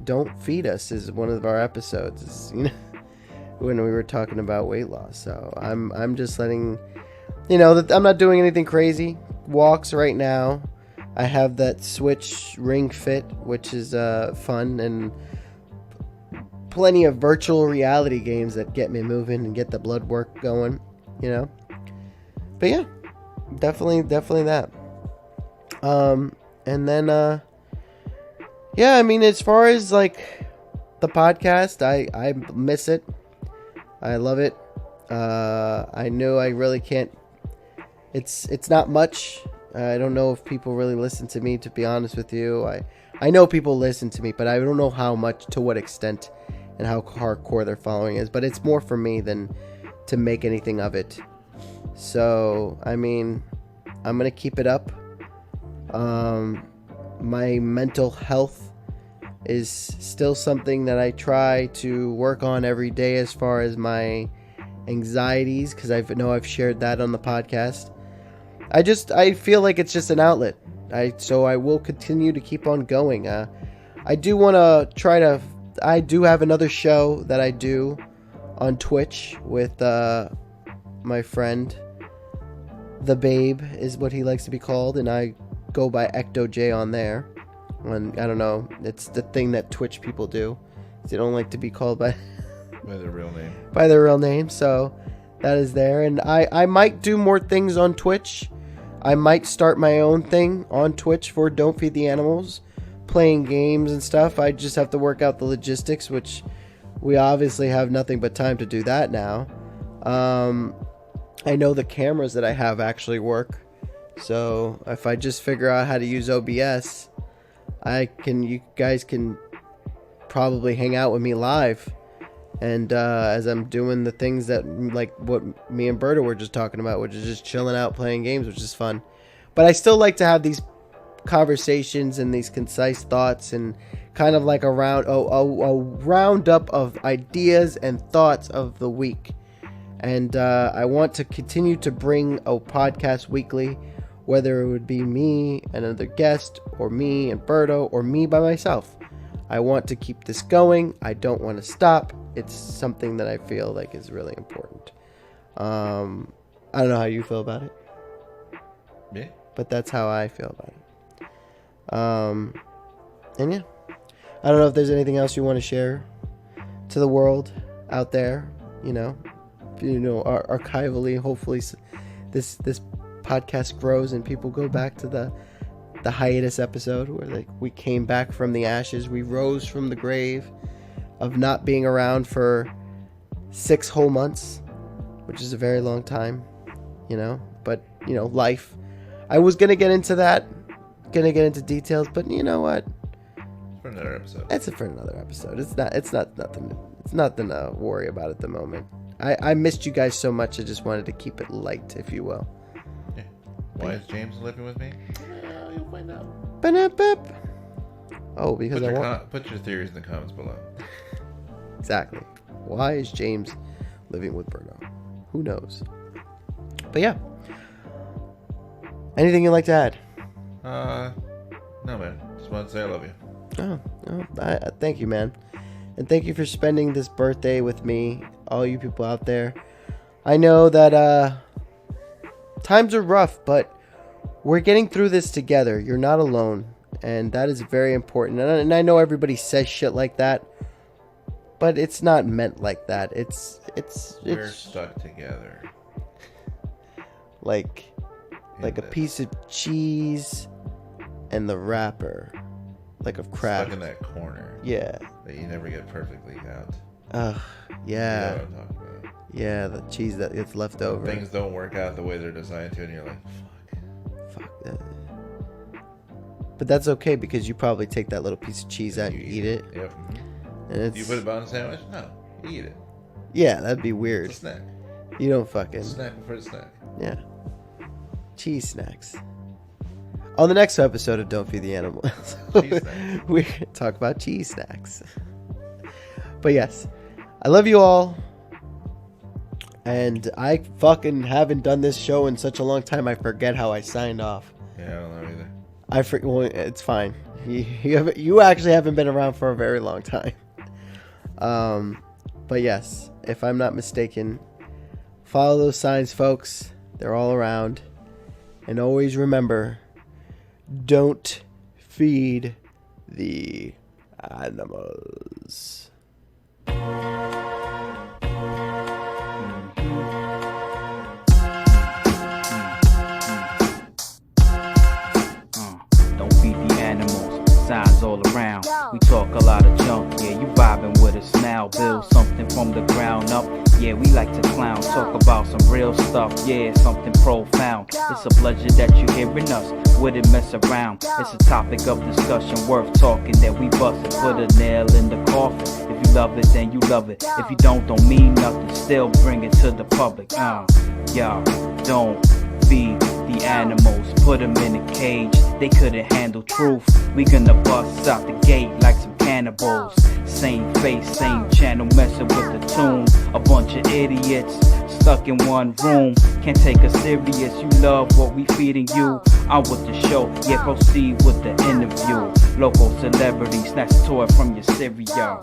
Don't feed us is one of our episodes. When we were talking about weight loss. So I'm just letting that I'm not doing anything crazy. Walks right now. I have that Switch Ring Fit, which is fun, and plenty of virtual reality games that get me moving and get the blood work going. But yeah, definitely that. And then yeah, I mean, as far as like the podcast, I miss it. I love it. I know I really can't. It's not much. I don't know if people really listen to me, to be honest with you. I know people listen to me, but I don't know how much, to what extent, and how hardcore their following is. But it's more for me than to make anything of it. So, I mean, I'm going to keep it up. My mental health is still something that I try to work on every day as far as my anxieties, because I know I've shared that on the podcast. I feel like it's just an outlet. So I will continue to keep on going. I do want to try to. I do have another show that I do on Twitch with my friend, the Babe is what he likes to be called, and I go by Ecto J on there. And I don't know, it's the thing that Twitch people do. They don't like to be called by their real name. By their real name. So that is there, and I might do more things on Twitch. I might start my own thing on Twitch for Don't Feed the Animals, playing games and stuff. I just have to work out the logistics, which we obviously have nothing but time to do that now. I know the cameras that I have actually work, so if I just figure out how to use OBS, you guys can probably hang out with me live, and as I'm doing the things that, like what me and Berto were just talking about, which is just chilling out playing games, which is fun. But I still like to have these conversations and these concise thoughts, and kind of like a roundup of ideas and thoughts of the week. And I want to continue to bring a podcast weekly, whether it would be me and another guest, or me and Berto, or me by myself. I want to keep this going. I don't want to stop. It's something that I feel like is really important. I don't know how you feel about it. Yeah. But that's how I feel about it. And yeah. I don't know if there's anything else you want to share to the world out there. Archivally, hopefully this podcast grows and people go back to the hiatus episode where we came back from the ashes. We rose from the grave of not being around for 6 whole months, which is a very long time, but life. I was going to get into that, going to get into details, but you know what? For another episode. It's for another episode. It's nothing to worry about at the moment. I missed you guys so much. I just wanted to keep it light, if you will. Yeah. Why is James living with me? You'll find out. Oh, because put your theories in the comments below. Exactly. Why is James living with Berto? Who knows? But yeah. Anything you'd like to add? No, man. Just want to say I love you. I thank you, man. And thank you for spending this birthday with me, all you people out there. I know that times are rough, but we're getting through this together. You're not alone, and that is very important. And I know everybody says shit like that, but it's not meant like that. We're stuck together. Like a piece of cheese and the wrapper. Like of crab. Stuck in that corner. Yeah. That you never get perfectly out. Yeah. You know what I'm talking about. Yeah, the cheese that gets left over. Things don't work out the way they're designed to, and you're like, fuck that. But that's okay because you probably take that little piece of cheese out and you eat it. Yep. And it's, you put it on a sandwich? No, you eat it. Yeah, that'd be weird. It's a snack. You don't fucking... Snack before the snack. Yeah. Cheese snacks. On the next episode of Don't Feed the Animals, we're going to talk about cheese snacks. But yes, I love you all. And I fucking haven't done this show in such a long time, I forget how I signed off. Yeah, I don't know either. Well, it's fine. You actually haven't been around for a very long time. But yes, if I'm not mistaken, follow those signs, folks. They're all around. And always remember, don't feed the animals. Don't feed the animals, signs all around. We talk a lot of junk, yeah, you vibing with us now. Build something from the ground up, yeah, we like to clown. Talk about some real stuff, yeah, something profound. It's a pleasure that you're hearing us, wouldn't mess around. It's a topic of discussion worth talking that we bust and put a nail in the coffin. If you love it, then you love it. If you don't mean nothing, still bring it to the public. Y'all, don't feed the animals, put them in a cage, they couldn't handle truth. We gonna bust out the gate like some cannibals. Same face, same channel, messing with the tune. A bunch of idiots stuck in one room, can't take us serious. You love what we feeding you, I'm with the show, yeah, proceed with the interview. Local celebrities, snatch a toy from your cereal.